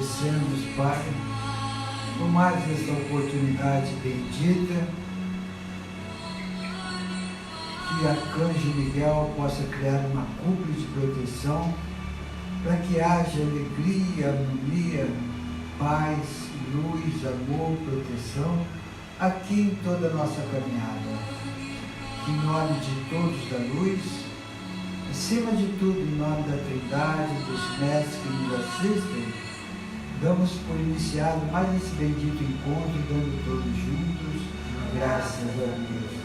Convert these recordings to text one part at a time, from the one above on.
agradecemos, Pai, por mais essa oportunidade bendita, que Arcanjo Miguel possa criar uma cúpula de proteção para que haja alegria, harmonia, paz, luz, amor, proteção aqui em toda a nossa caminhada. Que em nome de todos da luz, acima de tudo, em nome da Trindade, dos mestres que nos assistem, damos por iniciado mais esse bendito encontro, dando todos juntos, graças a Deus.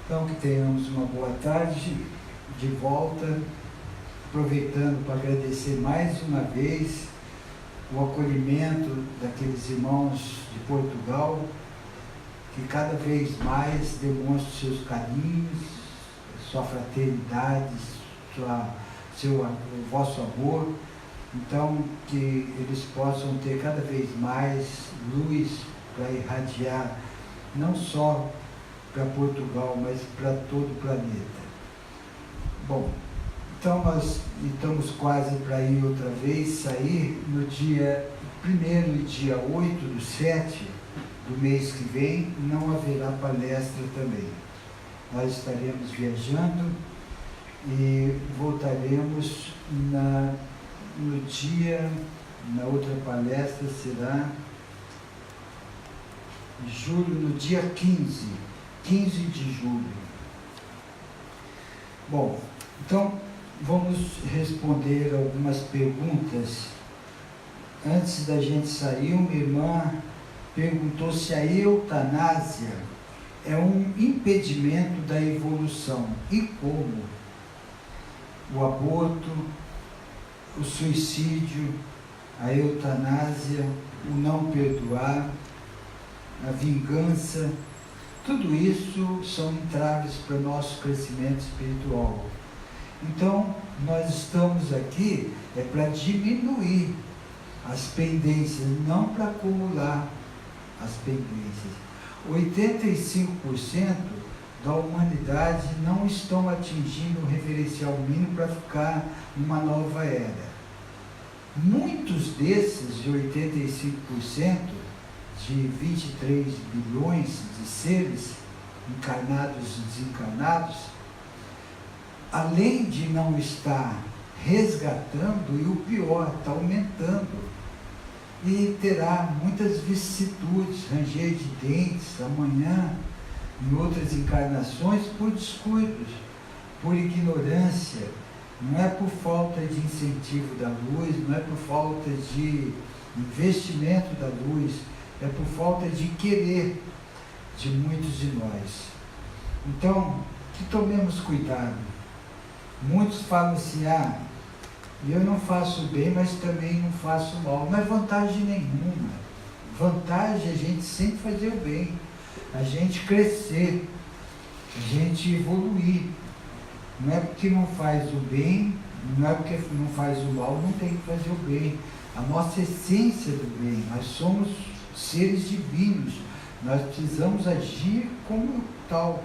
Então, que tenhamos uma boa tarde de volta, aproveitando para agradecer mais uma vez o acolhimento daqueles irmãos de Portugal, que cada vez mais demonstram seus carinhos, sua fraternidade, o vosso amor. Então, que eles possam ter cada vez mais luz para irradiar, não só para Portugal, mas para todo o planeta. Bom, então nós estamos quase para ir outra vez, sair no dia 1º e dia 8/7 do mês que vem, não haverá palestra também. Nós estaremos viajando e voltaremos na outra palestra será em julho, no dia 15 de julho. Bom, então vamos responder algumas perguntas. Antes da gente sair, uma irmã perguntou se a eutanásia é um impedimento da evolução e como o aborto, o suicídio, a eutanásia, o não perdoar, a vingança, tudo isso são entraves para o nosso crescimento espiritual. Então, nós estamos aqui para diminuir as pendências, não para acumular as pendências. 85% da humanidade não estão atingindo o referencial mínimo para ficar numa nova era. Muitos desses, de 85%, de 23 bilhões de seres encarnados e desencarnados, além de não estar resgatando, e o pior, está aumentando, e terá muitas vicissitudes, ranger de dentes amanhã, em outras encarnações, por descuidos, por ignorância. Não é por falta de incentivo da luz, não é por falta de investimento da luz, é por falta de querer de muitos de nós. Então, que tomemos cuidado. Muitos falam assim, eu não faço bem, mas também não faço mal. Não é vantagem nenhuma. Vantagem é a gente sempre fazer o bem, a gente crescer, a gente evoluir. Não é porque não faz o bem, não é porque não faz o mal, não tem que fazer o bem. A nossa essência do bem, nós somos seres divinos, nós precisamos agir como tal.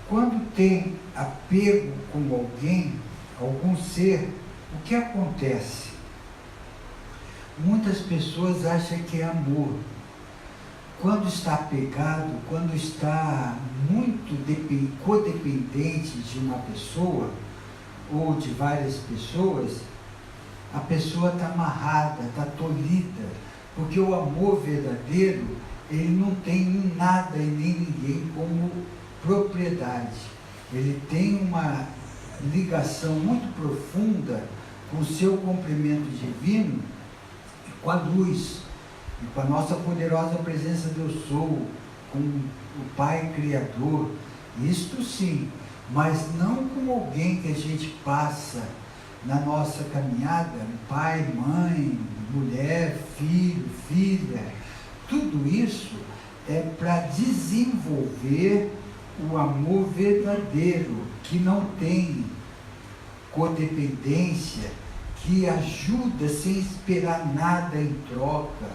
Quando tem apego com alguém, algum ser, o que acontece? Muitas pessoas acham que é amor. Quando está apegado, quando está muito codependente de uma pessoa, ou de várias pessoas, a pessoa está amarrada, está tolhida, porque o amor verdadeiro, ele não tem em nada e nem ninguém como propriedade. Ele tem uma ligação muito profunda com o seu complemento divino, com a luz, e com a nossa poderosa presença do Eu Sou, com o Pai Criador. Isto sim, mas não com alguém que a gente passa na nossa caminhada, pai, mãe, mulher, filho, filha. Tudo isso é para desenvolver o amor verdadeiro, que não tem codependência, que ajuda sem esperar nada em troca.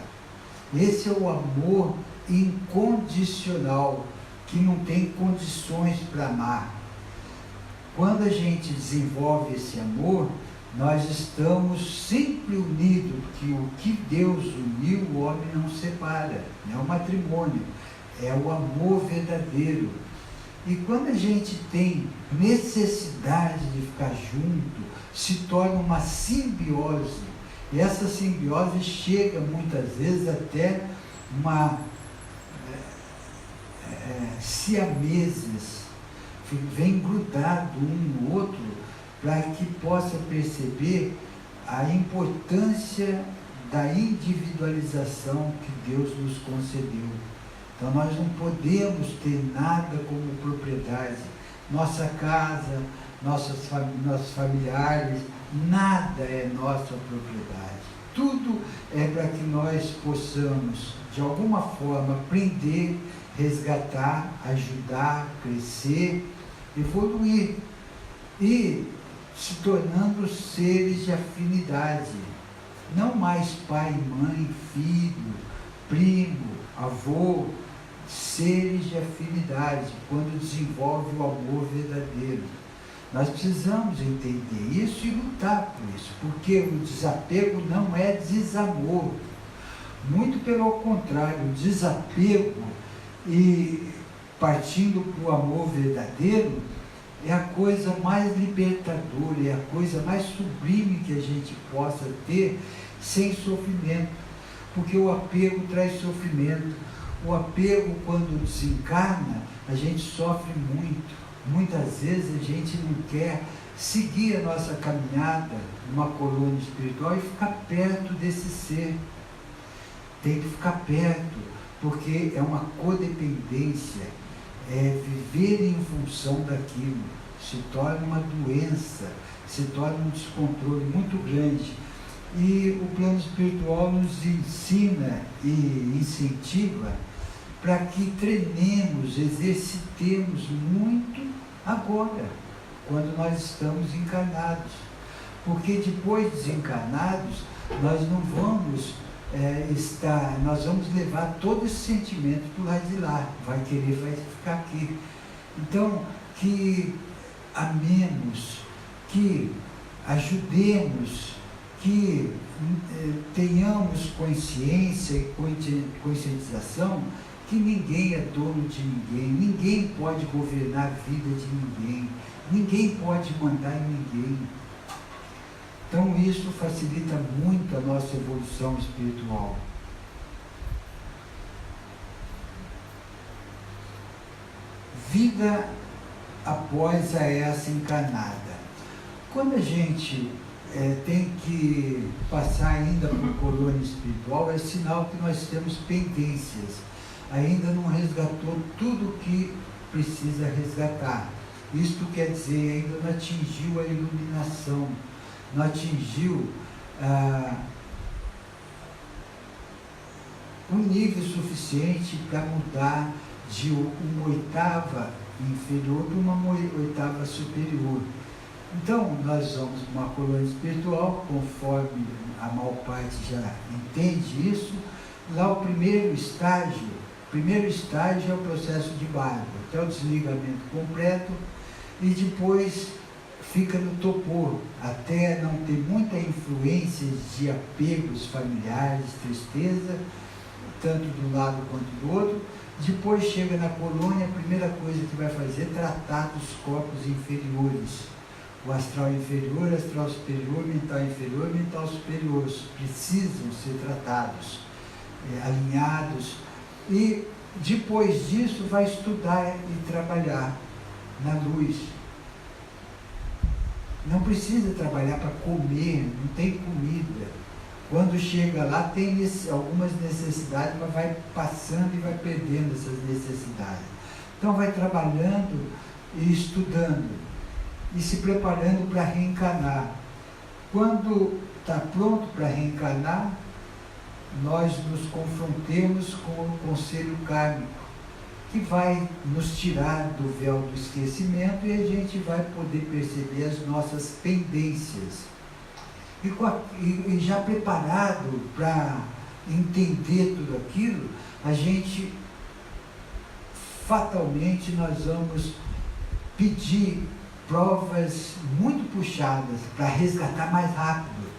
Esse é o amor incondicional, que não tem condições para amar. Quando a gente desenvolve esse amor, nós estamos sempre unidos, porque o que Deus uniu, o homem não separa. Não é o matrimônio, é o amor verdadeiro. E quando a gente tem necessidade de ficar junto, se torna uma simbiose. E essa simbiose chega muitas vezes até uma siameses, vem grudado um no outro, para que possa perceber a importância da individualização que Deus nos concedeu. Então nós não podemos ter nada como propriedade. Nossa casa, nossos familiares, nada é nossa propriedade. Tudo é para que nós possamos, de alguma forma, aprender, resgatar, ajudar, crescer, evoluir e se tornando seres de afinidade. Não mais pai, mãe, filho, primo, avô, seres de afinidade, quando desenvolve o amor verdadeiro. Nós precisamos entender isso e lutar por isso, porque o desapego não é desamor. Muito pelo contrário, o desapego e partindo para o amor verdadeiro é a coisa mais libertadora, é a coisa mais sublime que a gente possa ter sem sofrimento, porque o apego traz sofrimento. O apego, quando desencarna, a gente sofre muito. Muitas vezes a gente não quer seguir a nossa caminhada numa colônia espiritual e ficar perto desse ser. Tem que ficar perto, porque é uma codependência, é viver em função daquilo. Se torna uma doença, se torna um descontrole muito grande. E o plano espiritual nos ensina e incentiva para que treinemos, exercitemos muito agora, quando nós estamos encarnados. Porque depois desencarnados, nós não vamos nós vamos levar todo esse sentimento para o lado de lá, vai ficar aqui. Então, que amemos, que ajudemos, que tenhamos consciência e conscientização que ninguém é dono de ninguém pode governar a vida de ninguém pode mandar em ninguém. Então isso facilita muito a nossa evolução espiritual. Vida após a essa encarnada. Quando a gente tem que passar ainda por colônia espiritual, é sinal que nós temos pendências. Ainda não resgatou tudo o que precisa resgatar. Isto quer dizer, ainda não atingiu a iluminação, não atingiu um nível suficiente para mudar de uma oitava inferior para uma oitava superior. Então, nós vamos para uma colônia espiritual, conforme a maior parte já entende isso. Lá o primeiro estágio é o processo de bardo, até o desligamento completo, e depois fica no topor, até não ter muita influência de apegos familiares, tristeza, tanto de um lado quanto do outro. Depois chega na colônia, a primeira coisa que vai fazer é tratar dos corpos inferiores. O astral inferior, astral superior, mental inferior, mental superior, precisam ser tratados, alinhados. E depois disso vai estudar e trabalhar na luz. Não precisa trabalhar para comer, não tem comida. Quando chega lá tem algumas necessidades, mas vai passando e vai perdendo essas necessidades. Então vai trabalhando e estudando e se preparando para reencarnar. Quando está pronto para reencarnar, nós nos confrontemos com o conselho kármico, que vai nos tirar do véu do esquecimento e a gente vai poder perceber as nossas pendências. E já preparado para entender tudo aquilo, a gente fatalmente nós vamos pedir provas muito puxadas para resgatar mais rápido.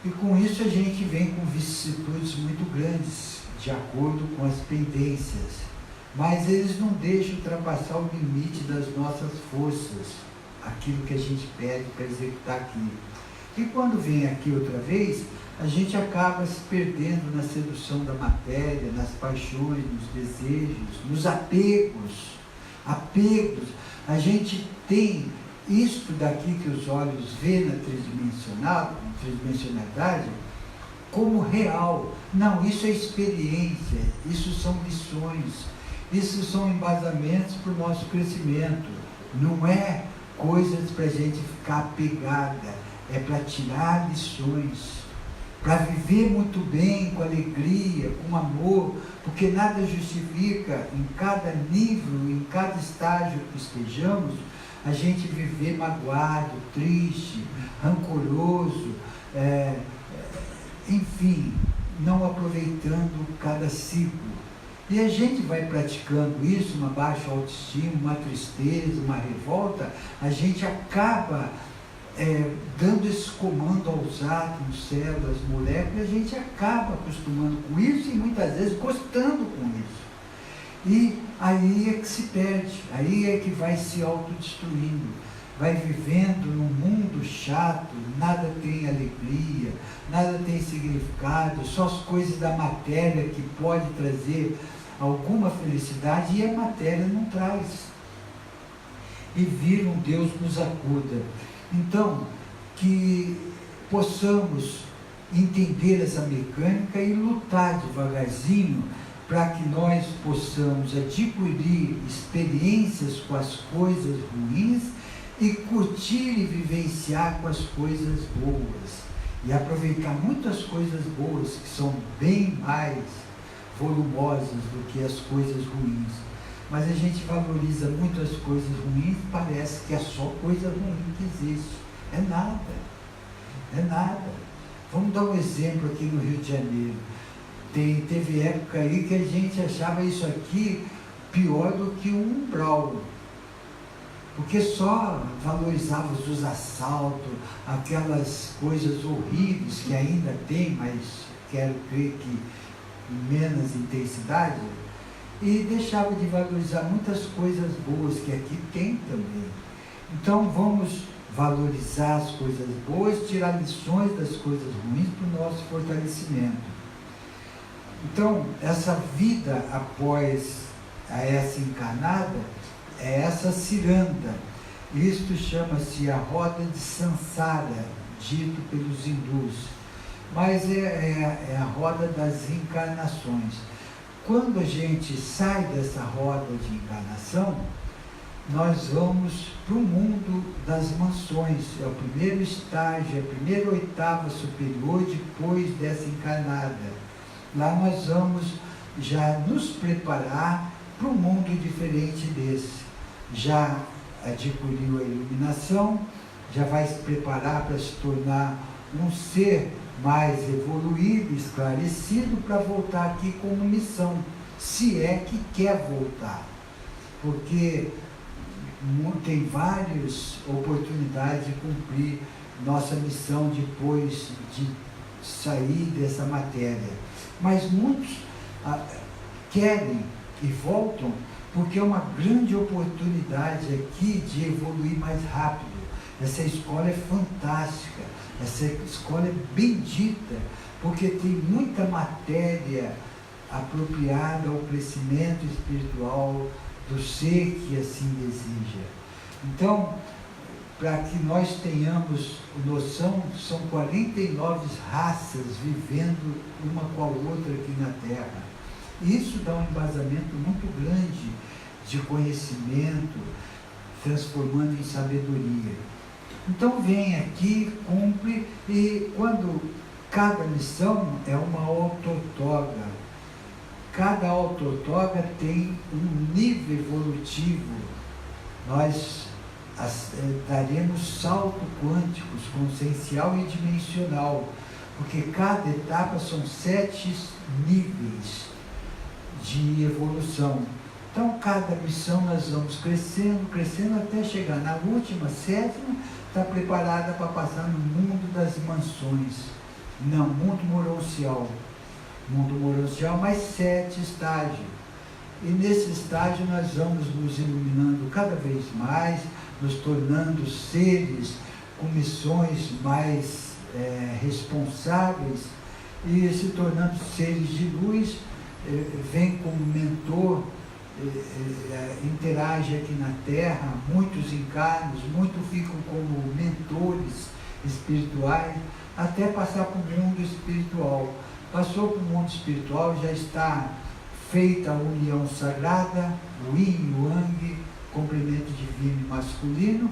E com isso a gente vem com vicissitudes muito grandes, de acordo com as pendências. Mas eles não deixam ultrapassar o limite das nossas forças, aquilo que a gente pede para executar aqui. E quando vem aqui outra vez, a gente acaba se perdendo na sedução da matéria, nas paixões, nos desejos, nos apegos. A gente tem isto daqui que os olhos vê na tridimensionalidade como real. Não, isso é experiência, isso são lições, isso são embasamentos para o nosso crescimento. Não é coisas para a gente ficar apegada, é para tirar lições, para viver muito bem, com alegria, com amor, porque nada justifica, em cada nível, em cada estágio que estejamos, a gente viver magoado, triste, rancoroso, enfim, não aproveitando cada ciclo. E a gente vai praticando isso, uma baixa autoestima, uma tristeza, uma revolta, a gente acaba dando esse comando aos átomos, células, moléculas, a gente acaba acostumando com isso e muitas vezes gostando com isso. E aí é que se perde, aí é que vai se autodestruindo, vai vivendo num mundo chato, nada tem alegria, nada tem significado, só as coisas da matéria que pode trazer alguma felicidade e a matéria não traz. E vira um Deus nos acuda. Então, que possamos entender essa mecânica e lutar devagarzinho para que nós possamos adquirir experiências com as coisas ruins e curtir e vivenciar com as coisas boas. E aproveitar muitas coisas boas que são bem mais volumosas do que as coisas ruins. Mas a gente valoriza muito as coisas ruins, parece que é só coisa ruim que existe. É nada. É nada. Vamos dar um exemplo aqui no Rio de Janeiro. Teve época aí que a gente achava isso aqui pior do que um umbral. Porque só valorizava os assaltos, aquelas coisas horríveis que ainda tem, mas quero crer que em menos intensidade, e deixava de valorizar muitas coisas boas que aqui tem também. Então vamos valorizar as coisas boas, tirar lições das coisas ruins para o nosso fortalecimento. Então, essa vida após essa encarnada é essa ciranda. Isto chama-se a roda de Sansara, dito pelos hindus. Mas é a roda das encarnações. Quando a gente sai dessa roda de encarnação, nós vamos para o mundo das mansões. É o primeiro estágio, a primeira oitava superior depois dessa encarnada. Lá nós vamos já nos preparar para um mundo diferente desse. Já adquiriu a iluminação, já vai se preparar para se tornar um ser mais evoluído, esclarecido, para voltar aqui como missão, se é que quer voltar. Porque tem várias oportunidades de cumprir nossa missão depois de sair dessa matéria. Mas muitos querem e voltam porque é uma grande oportunidade aqui de evoluir mais rápido. Essa escola é fantástica, essa escola é bendita, porque tem muita matéria apropriada ao crescimento espiritual do ser que assim deseja. Então, para que nós tenhamos noção, são 49 raças vivendo uma com a outra aqui na Terra. Isso dá um embasamento muito grande de conhecimento, transformando em sabedoria. Então vem aqui, cumpre, e quando cada missão é uma autortoga, cada autortoga tem um nível evolutivo. Nós daremos saltos quânticos, consciencial e dimensional, porque cada etapa são 7 níveis de evolução. Então, cada missão nós vamos crescendo, crescendo, até chegar na última, sétima, está preparada para passar no mundo das mansões. Não, mundo moroncial. Mundo moroncial, mais 7 estágios. E nesse estágio nós vamos nos iluminando cada vez mais, nos tornando seres com missões mais responsáveis e se tornando seres de luz, vem como mentor, interage aqui na Terra, muitos encarnos, muitos ficam como mentores espirituais, até passar para o mundo espiritual. Passou para o mundo espiritual, já está feita a união sagrada, o Yin e o Yang, complemento divino e masculino,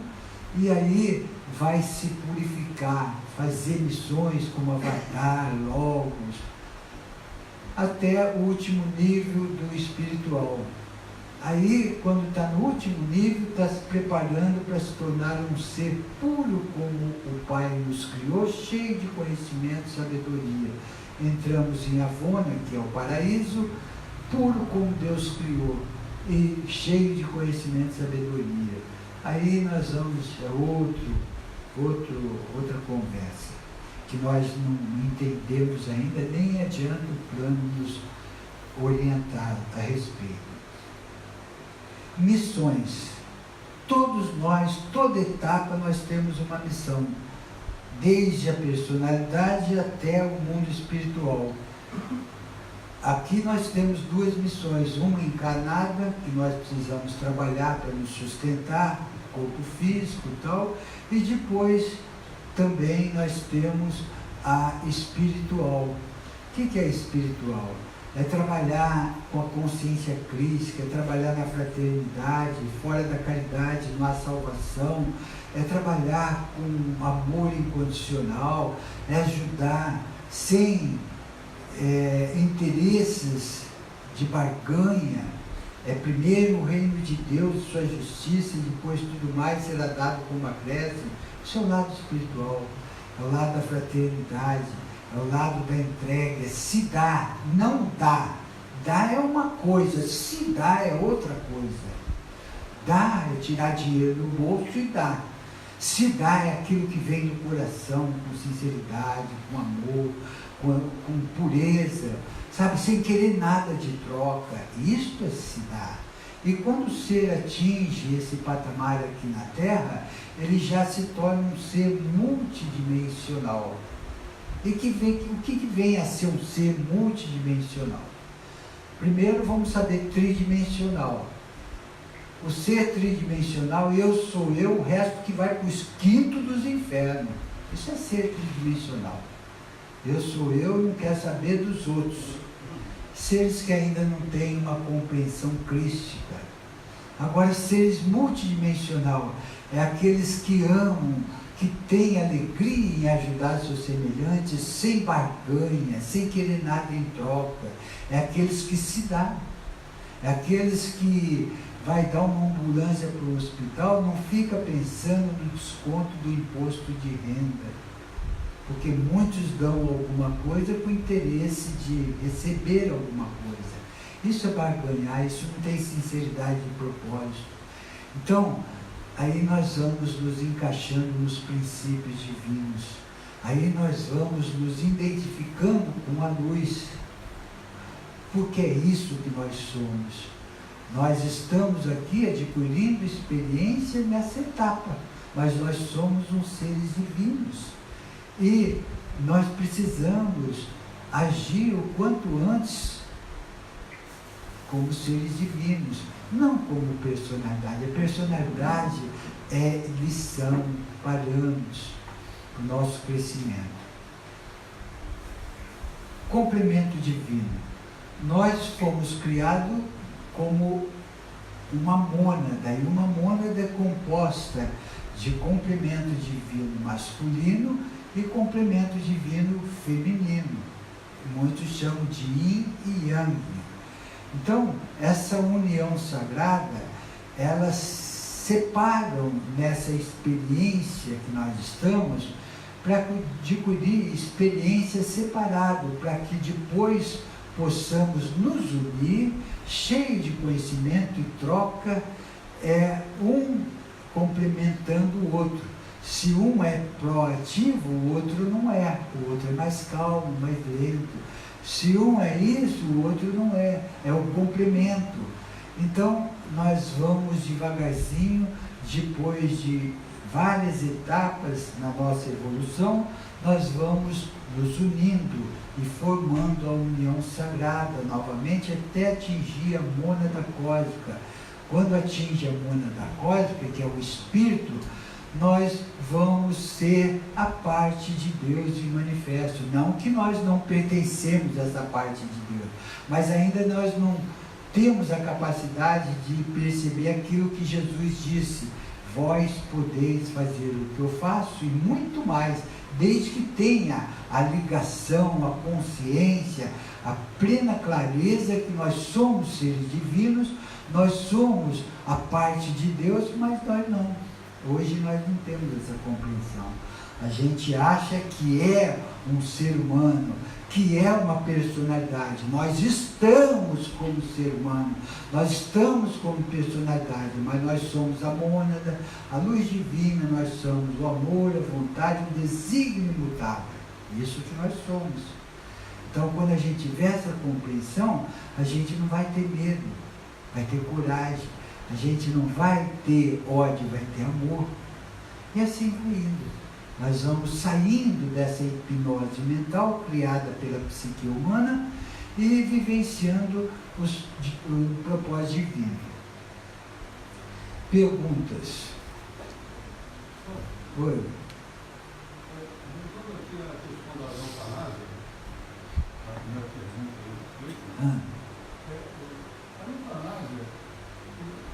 e aí vai se purificar, fazer missões como Avatar, Logos, até o último nível do espiritual. Aí, quando está no último nível, está se preparando para se tornar um ser puro como o Pai nos criou, cheio de conhecimento e sabedoria. Entramos em Avona, que é o paraíso, puro como Deus criou, e cheio de conhecimento e sabedoria. Aí nós vamos a outra conversa, que nós não entendemos ainda, nem adianta o plano nos orientar a respeito. Missões. Todos nós, toda etapa, nós temos uma missão, desde a personalidade até o mundo espiritual. Aqui nós temos 2 missões, uma encarnada, que nós precisamos trabalhar para nos sustentar, corpo físico e tal, e depois também nós temos a espiritual. O que é espiritual? É trabalhar com a consciência crística, é trabalhar na fraternidade, fora da caridade, na salvação, é trabalhar com amor incondicional, é ajudar sem interesses de barganha. É primeiro o reino de Deus e sua justiça, e depois tudo mais será dado como acréscimo. Isso é o lado espiritual, é o lado da fraternidade, é o lado da entrega, é se dá, não dá. Dá é uma coisa, se dá é outra coisa. Dá é tirar dinheiro do bolso e dá. Se dá é aquilo que vem do coração, com sinceridade, com amor, com pureza, sabe, sem querer nada de troca. Isto é se dar. E quando o ser atinge esse patamar aqui na Terra, ele já se torna um ser multidimensional. E o que vem a ser um ser multidimensional? Primeiro vamos saber tridimensional. O ser tridimensional, eu sou eu, o resto que vai para os quintos dos infernos. Isso é ser tridimensional. Eu sou eu, não quero saber dos outros. Seres que ainda não têm uma compreensão crística. Agora, seres multidimensional é aqueles que amam, que têm alegria em ajudar seus semelhantes, sem barganha, sem querer nada em troca. É aqueles que se dão. É aqueles que vai dar uma ambulância para o hospital, não fica pensando no desconto do imposto de renda. Porque muitos dão alguma coisa com interesse de receber alguma coisa. Isso é barganhar, isso não tem sinceridade de propósito. Então, aí nós vamos nos encaixando nos princípios divinos. Aí nós vamos nos identificando com a luz. Porque é isso que nós somos. Nós estamos aqui adquirindo experiência nessa etapa, mas nós somos uns seres divinos. E nós precisamos agir o quanto antes como seres divinos, não como personalidade. A personalidade é lição, parâmetros para o nosso crescimento. Complemento divino. Nós fomos criados como uma mônada, e uma mônada é composta de complemento divino masculino e complemento divino feminino. Muitos chamam de Yin e Yang. Então, essa união sagrada, elas separam nessa experiência que nós estamos, para adquirir experiência separada, para que depois possamos nos unir, cheio de conhecimento e troca, um complementando o outro. Se um é proativo, o outro não é. O outro é mais calmo, mais lento. Se um é isso, o outro não é. É um complemento. Então, nós vamos devagarzinho, depois de várias etapas na nossa evolução, nós vamos nos unindo e formando a união sagrada novamente até atingir a mônada cósmica. Quando atinge a mônada cósmica, que é o espírito, nós vamos ser a parte de Deus de manifesto. Não que nós não pertencemos a essa parte de Deus, mas ainda nós não temos a capacidade de perceber aquilo que Jesus disse: vós podeis fazer o que eu faço e muito mais, desde que tenha a ligação, a consciência, a plena clareza que nós somos seres divinos, nós somos a parte de Deus, mas nós não. Hoje nós não temos essa compreensão. A gente acha que é um ser humano, que é uma personalidade. Nós estamos como ser humano, nós estamos como personalidade, mas nós somos a mônada, a luz divina, nós somos o amor, a vontade, o desígnio imutável. Isso que nós somos. Então, quando a gente tiver essa compreensão, a gente não vai ter medo, vai ter coragem. A gente não vai ter ódio, vai ter amor. E assim vai indo. Nós vamos saindo dessa hipnose mental criada pela psique humana e vivenciando o propósito divino. Perguntas? Oi. Voltando aqui à questão da eutanásia, a primeira pergunta que eu fiz, a eutanásia,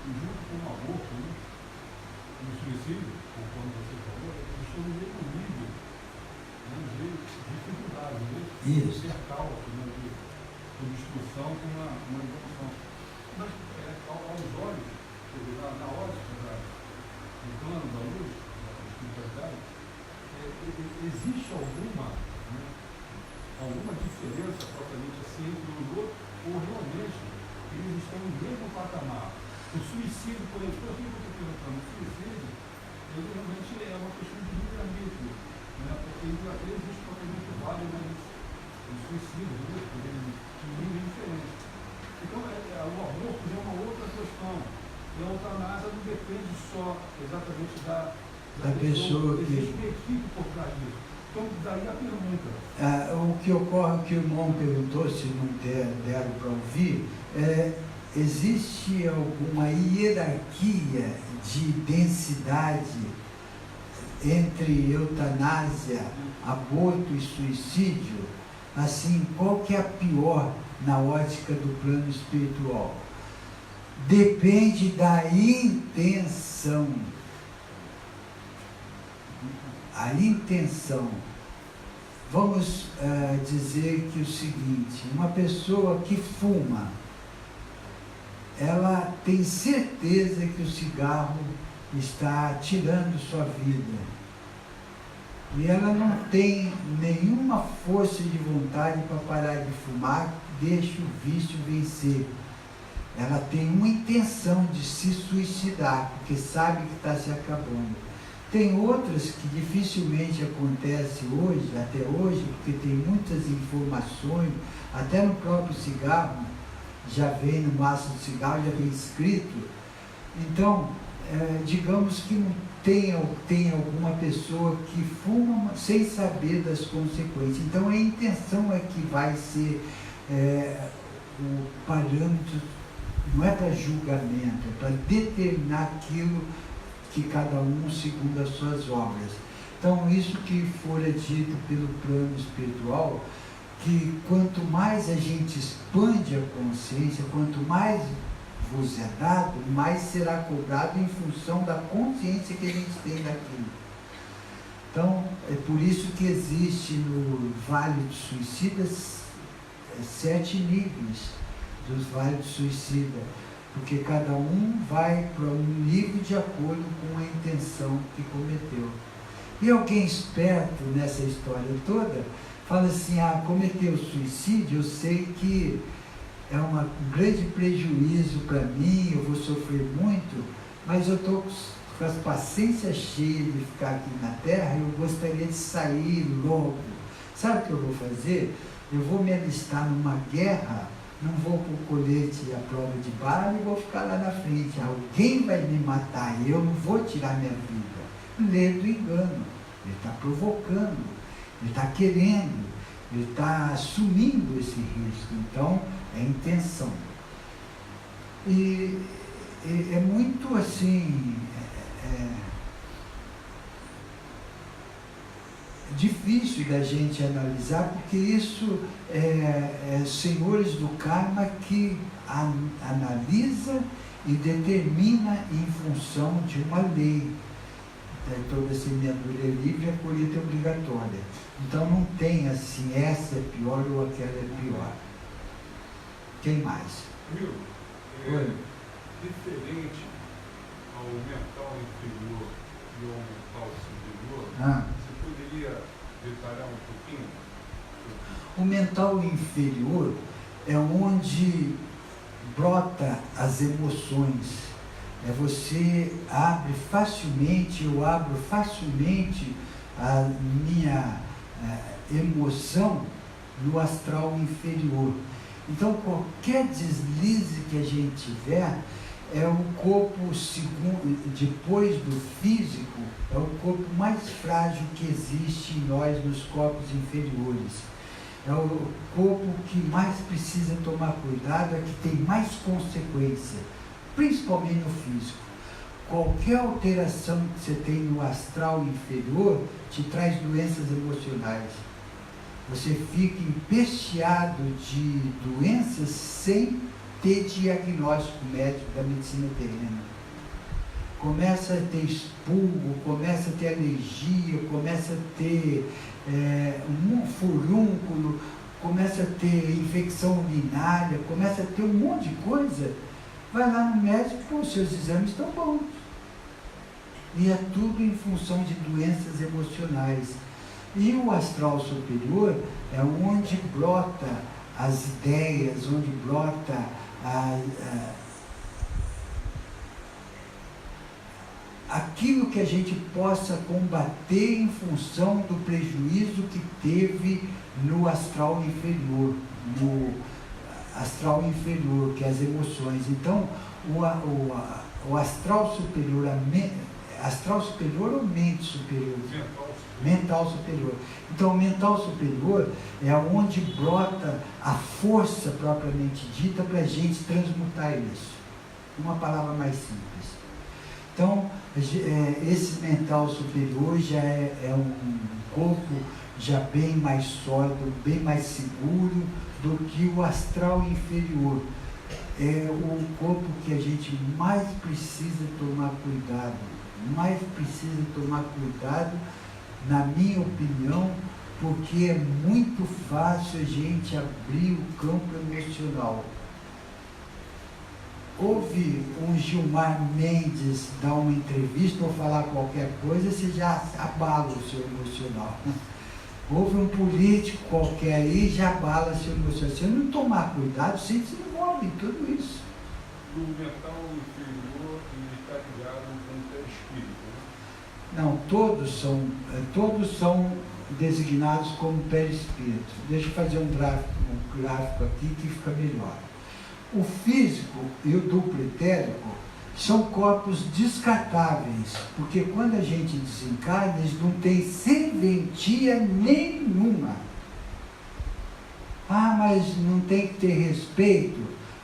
junto com o aborto, né, e o suicídio, conforme você falou, eles estão no mesmo nível, né, de dificuldade, né, de cercar, né, de obstrução com uma evolução. Mas, aos olhos, na ótica do plano da luz, da espiritualidade, existe alguma diferença, propriamente assim, entre um e outro, ou realmente eles estão no mesmo patamar? O suicídio, por exemplo, o que eu estou perguntando? O suicídio, ele realmente é uma questão de livre-arbítrio, né? Porque existe propriamente vários suicídios, né? De nível diferente. Então, o aborto é uma outra questão. E a eutanásia não depende só exatamente da pessoa. Existe uma equipe por trás disso. Então, daí a pergunta. O que ocorre, que o irmão perguntou, se não deram para ouvir, existe alguma hierarquia de densidade entre eutanásia, aborto e suicídio? Assim, qual que é a pior na ótica do plano espiritual? Depende da intenção. A intenção. Vamos dizer que o seguinte: uma pessoa que fuma, ela tem certeza que o cigarro está tirando sua vida. E ela não tem nenhuma força de vontade para parar de fumar, deixa o vício vencer. Ela tem uma intenção de se suicidar, porque sabe que está se acabando. Tem outras que dificilmente acontece hoje, até hoje, porque tem muitas informações, até no próprio cigarro, já vem no maço do cigarro, já vem escrito. Então, digamos que não tem alguma pessoa que fuma sem saber das consequências. Então, a intenção é que vai ser o parâmetro, não é para julgamento, é para determinar aquilo que cada um segundo as suas obras. Então, isso que fora dito pelo plano espiritual, que quanto mais a gente expande a consciência, quanto mais vos é dado, mais será cobrado em função da consciência que a gente tem daquilo. Então, é por isso que existe no Vale dos Suicidas 7 níveis dos Vales do Suicida, porque cada um vai para um nível de acordo com a intenção que cometeu. E alguém esperto nessa história toda fala assim, cometer o suicídio, eu sei que é um grande prejuízo para mim, eu vou sofrer muito, mas eu estou com as paciências cheias de ficar aqui na Terra, eu gostaria de sair logo. Sabe o que eu vou fazer? Eu vou me alistar numa guerra, não vou para o colete e a prova de bala e vou ficar lá na frente. Alguém vai me matar e eu não vou tirar minha vida. Lê do engano. Ele está provocando, ele está querendo, ele está assumindo esse risco. Então, é intenção. E é muito assim, difícil da gente analisar, porque isso é senhores do karma que analisa e determina em função de uma lei. Toda semeadura é livre, a colheita é obrigatória. Então não tem assim, essa é pior ou aquela é pior. Quem mais? Oi. Diferente ao mental inferior e ao mental superior, você poderia detalhar um pouquinho? O mental inferior é onde brota as emoções. Você abre facilmente, eu abro facilmente a minha emoção no astral inferior. Então, qualquer deslize que a gente tiver, é o corpo, depois do físico, é o corpo mais frágil que existe em nós, nos corpos inferiores. É o corpo que mais precisa tomar cuidado, é que tem mais consequência, principalmente no físico. Qualquer alteração que você tem no astral inferior te traz doenças emocionais. Você fica empesteado de doenças sem ter diagnóstico médico da medicina terrena. Começa a ter expurgo, começa a ter alergia, começa a ter um furúnculo, começa a ter infecção urinária, começa a ter um monte de coisa. Vai lá no médico, os seus exames estão bons. E é tudo em função de doenças emocionais. E o astral superior é onde brota as ideias, onde brota aquilo que a gente possa combater em função do prejuízo que teve no astral inferior, que é as emoções. Então, o astral superior, astral superior ou mente superior? Mental superior. Então, o mental superior é onde brota a força propriamente dita para a gente transmutar isso. Uma palavra mais simples. Então, esse mental superior já é um corpo já bem mais sólido, bem mais seguro do que o astral inferior. É o corpo que a gente mais precisa tomar cuidado, na minha opinião, porque é muito fácil a gente abrir o campo emocional. Houve um Gilmar Mendes dar uma entrevista ou falar qualquer coisa, você já abala o seu emocional. Houve um político qualquer aí, já abala seu emocional. Se eu não tomar cuidado, você se envolve em tudo isso. O mental inferior está ligado com o perispírito, né? Não, todos são designados como perispírito. Deixa eu fazer um gráfico aqui que fica melhor. O físico e o duplo etérico são corpos descartáveis, porque quando a gente desencarna, eles não têm serventia nenhuma. Mas não tem que ter respeito?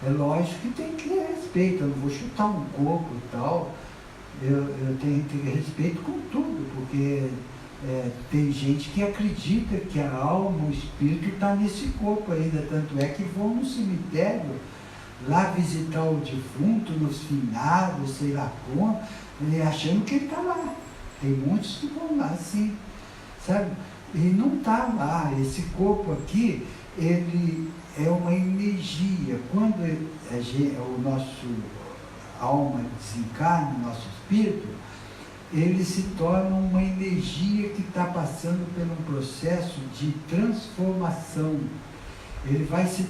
É lógico que tem que ter respeito, eu não vou chutar um corpo e tal, eu tenho que ter respeito com tudo, porque tem gente que acredita que a alma, o espírito está nesse corpo ainda, tanto é que vão no cemitério, lá visitar o defunto, nos finados, sei lá como, achando que ele está lá. Tem muitos que vão lá, sim, sabe? E não está lá. Esse corpo aqui, ele é uma energia. Quando o nosso alma desencarna, o nosso espírito, ele se torna uma energia que está passando por um processo de transformação. Ele vai se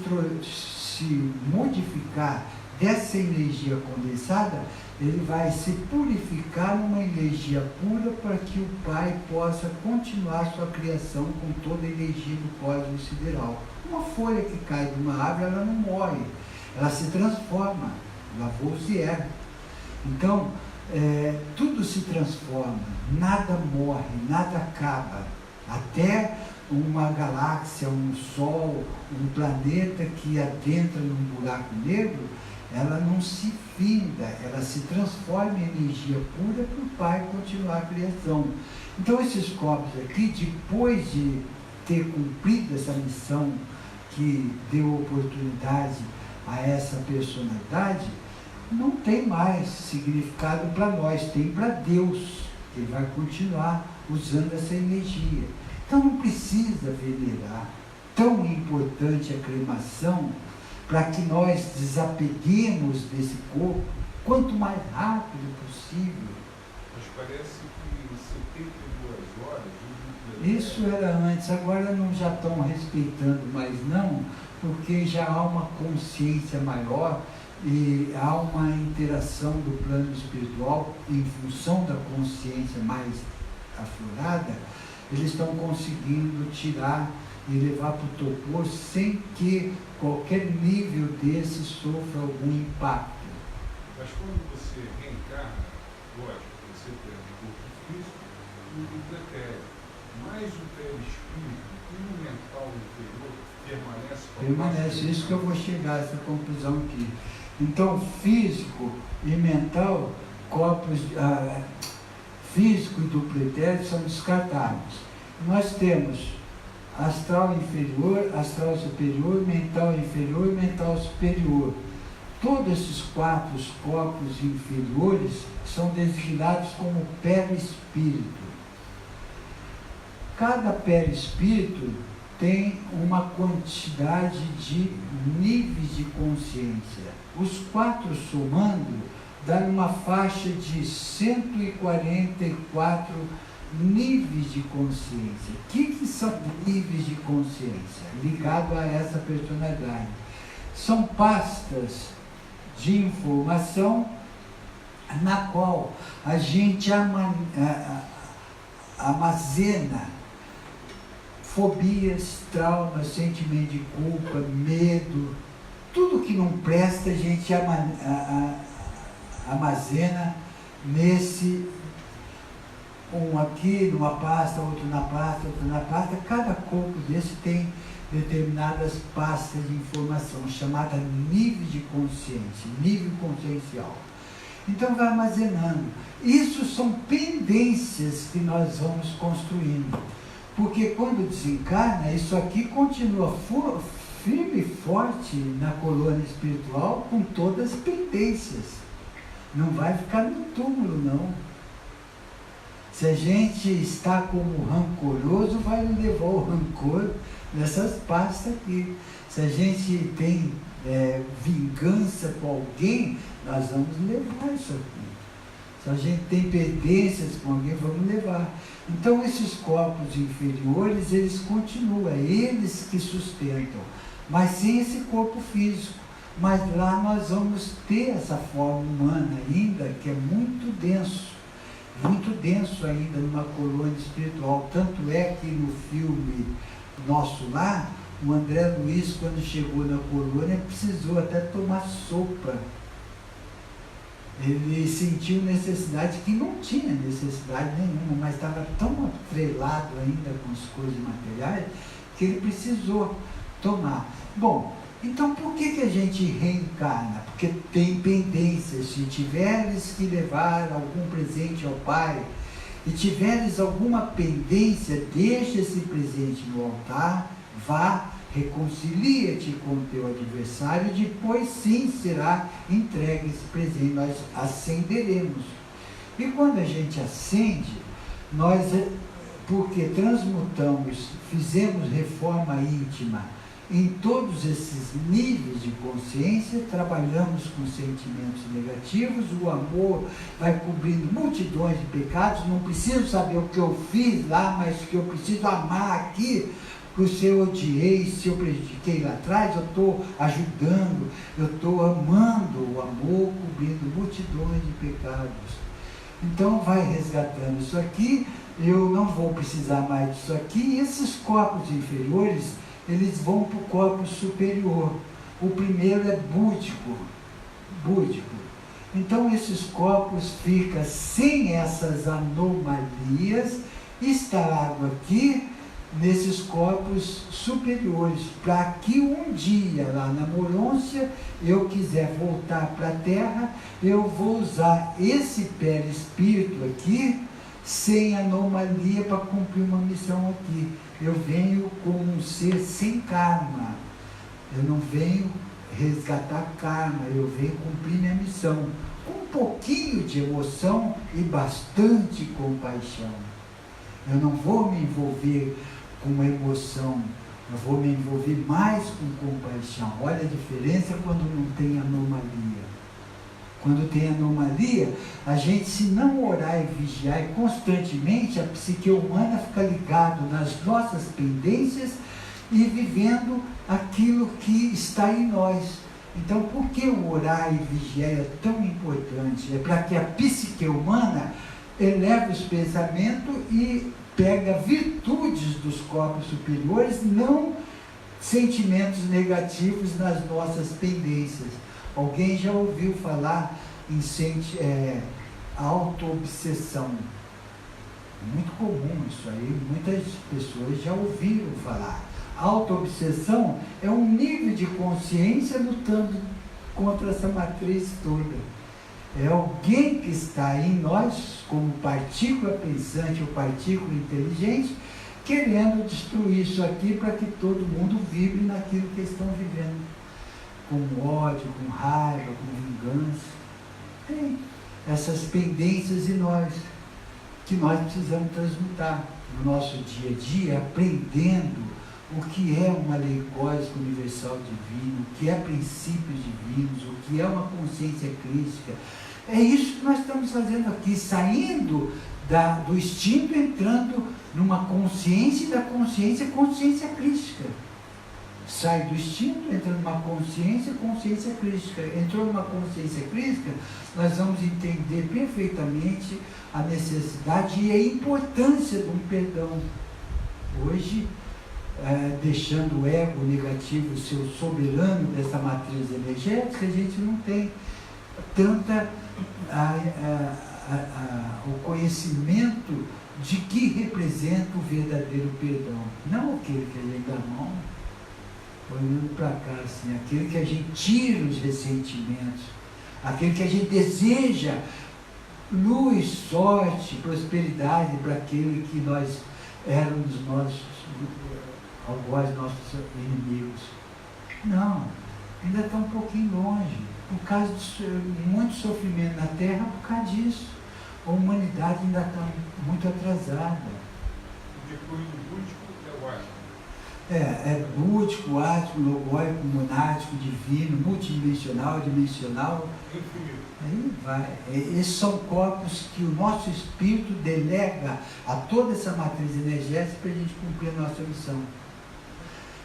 modificar dessa energia condensada, ele vai se purificar numa energia pura para que o Pai possa continuar sua criação com toda a energia do cosmos sideral. Uma folha que cai de uma árvore, ela não morre, ela se transforma, Lavoisier. Então, tudo se transforma, nada morre, nada acaba, até uma galáxia, um sol, um planeta que adentra num buraco negro, ela não se finda, ela se transforma em energia pura para o Pai continuar a criação. Então esses corpos aqui, depois de ter cumprido essa missão que deu oportunidade a essa personalidade, não tem mais significado para nós, tem para Deus, que vai continuar usando essa energia. Então não precisa venerar. Tão importante a cremação para que nós desapeguemos desse corpo quanto mais rápido possível. Mas parece que 72 horas... Isso era antes, agora não já estão respeitando mais não, porque já há uma consciência maior e há uma interação do plano espiritual em função da consciência mais aflorada. Eles estão conseguindo tirar e levar para o topor sem que qualquer nível desse sofra algum impacto. Mas quando você reencarna, lógico, você tem o corpo físico e o pretérito, mas o perispírito e o mental inferior permanece. Isso que eu vou chegar a essa conclusão aqui. Então, físico e mental, corpos físico e do pretérito são descartados. Nós temos astral inferior, astral superior, mental inferior e mental superior. Todos esses 4 corpos inferiores são designados como perispírito. Cada perispírito tem uma quantidade de níveis de consciência. Os 4 somando dá uma faixa de 144 níveis de consciência. O que são níveis de consciência? Ligado a essa personalidade. São pastas de informação na qual a gente armazena fobias, traumas, sentimento de culpa, medo, tudo que não presta a gente armazena nesse, um aqui numa pasta, outro na pasta, outro na pasta. Cada corpo desse tem determinadas pastas de informação, chamada nível de consciência, nível consciencial. Então vai armazenando. Isso são pendências que nós vamos construindo. Porque quando desencarna, isso aqui continua firme e forte na colônia espiritual com todas as pendências. Não vai ficar no túmulo, não. Se a gente está como rancoroso, vai levar o rancor nessas pastas aqui. Se a gente tem vingança com alguém, nós vamos levar isso aqui. Se a gente tem pendências com alguém, vamos levar. Então esses corpos inferiores, eles continuam, eles que sustentam, mas sem esse corpo físico. Mas lá nós vamos ter essa forma humana ainda, que é muito denso ainda numa colônia espiritual. Tanto é que no filme Nosso Lar, o André Luiz, quando chegou na colônia, precisou até tomar sopa. Ele sentiu necessidade, que não tinha necessidade nenhuma, mas estava tão atrelado ainda com as coisas materiais, que ele precisou tomar. Bom, então por que a gente reencarna? Porque tem pendências. Se tiveres que levar algum presente ao Pai, e tiveres alguma pendência, deixa esse presente no altar, vá, reconcilia-te com o teu adversário, depois sim será entregue esse presente, nós ascenderemos. E quando a gente ascende, nós, porque transmutamos, fizemos reforma íntima em todos esses níveis de consciência, trabalhamos com sentimentos negativos, o amor vai cobrindo multidões de pecados, não preciso saber o que eu fiz lá, mas que eu preciso amar aqui, porque se eu odiei, se eu prejudiquei lá atrás, eu estou ajudando, eu estou amando o amor, cobrindo multidões de pecados. Então vai resgatando isso aqui, eu não vou precisar mais disso aqui, e esses corpos inferiores, eles vão para o corpo superior. O primeiro é búdico. Então esses corpos ficam sem essas anomalias, instalado aqui nesses corpos superiores, para que um dia lá na Morôncia eu quiser voltar para a Terra, eu vou usar esse perispírito aqui sem anomalia para cumprir uma missão aqui. Eu venho como um ser sem karma, eu não venho resgatar karma, eu venho cumprir minha missão com um pouquinho de emoção e bastante compaixão. Eu não vou me envolver com emoção, eu vou me envolver mais com compaixão. Olha a diferença quando não tem anomalia. Quando tem anomalia, a gente, se não orar e vigiar constantemente, a psique humana fica ligada nas nossas pendências e vivendo aquilo que está em nós. Então, por que o orar e vigiar é tão importante? É para que a psique humana eleve os pensamentos e pega virtudes dos corpos superiores, não sentimentos negativos nas nossas pendências. Alguém já ouviu falar em auto-obsessão? Muito comum isso aí, muitas pessoas já ouviram falar. Auto-obsessão é um nível de consciência lutando contra essa matriz toda. É alguém que está em nós, como partícula pensante ou partícula inteligente, querendo destruir isso aqui para que todo mundo vibre naquilo que eles estão vivendo. Com ódio, com raiva, com vingança. Tem essas pendências em nós, que nós precisamos transmutar no nosso dia a dia, aprendendo o que é uma lei cósmica universal divina, o que é princípios divinos, o que é uma consciência crística. É isso que nós estamos fazendo aqui, saindo do instinto, entrando numa consciência, e da consciência crística. Sai do instinto, entra numa consciência crística. Entrou numa consciência crística, nós vamos entender perfeitamente a necessidade e a importância de um perdão. Hoje, deixando o ego negativo ser o soberano dessa matriz energética, a gente não tem tanta o conhecimento de que representa o verdadeiro perdão. Não aquele que a gente dá a mão, olhando para cá, assim, aquele que a gente tira os ressentimentos, aquele que a gente deseja luz, sorte, prosperidade para aquele que nós éramos algoz nossos inimigos. Não, ainda está um pouquinho longe, por causa de muito sofrimento na Terra, por causa disso. A humanidade ainda está muito atrasada. Depois do búdico é o ático. É búdico, ático, logóico, monático, divino, multidimensional, dimensional. Infinito. Aí vai. Esses são corpos que o nosso espírito delega a toda essa matriz energética para a gente cumprir a nossa missão.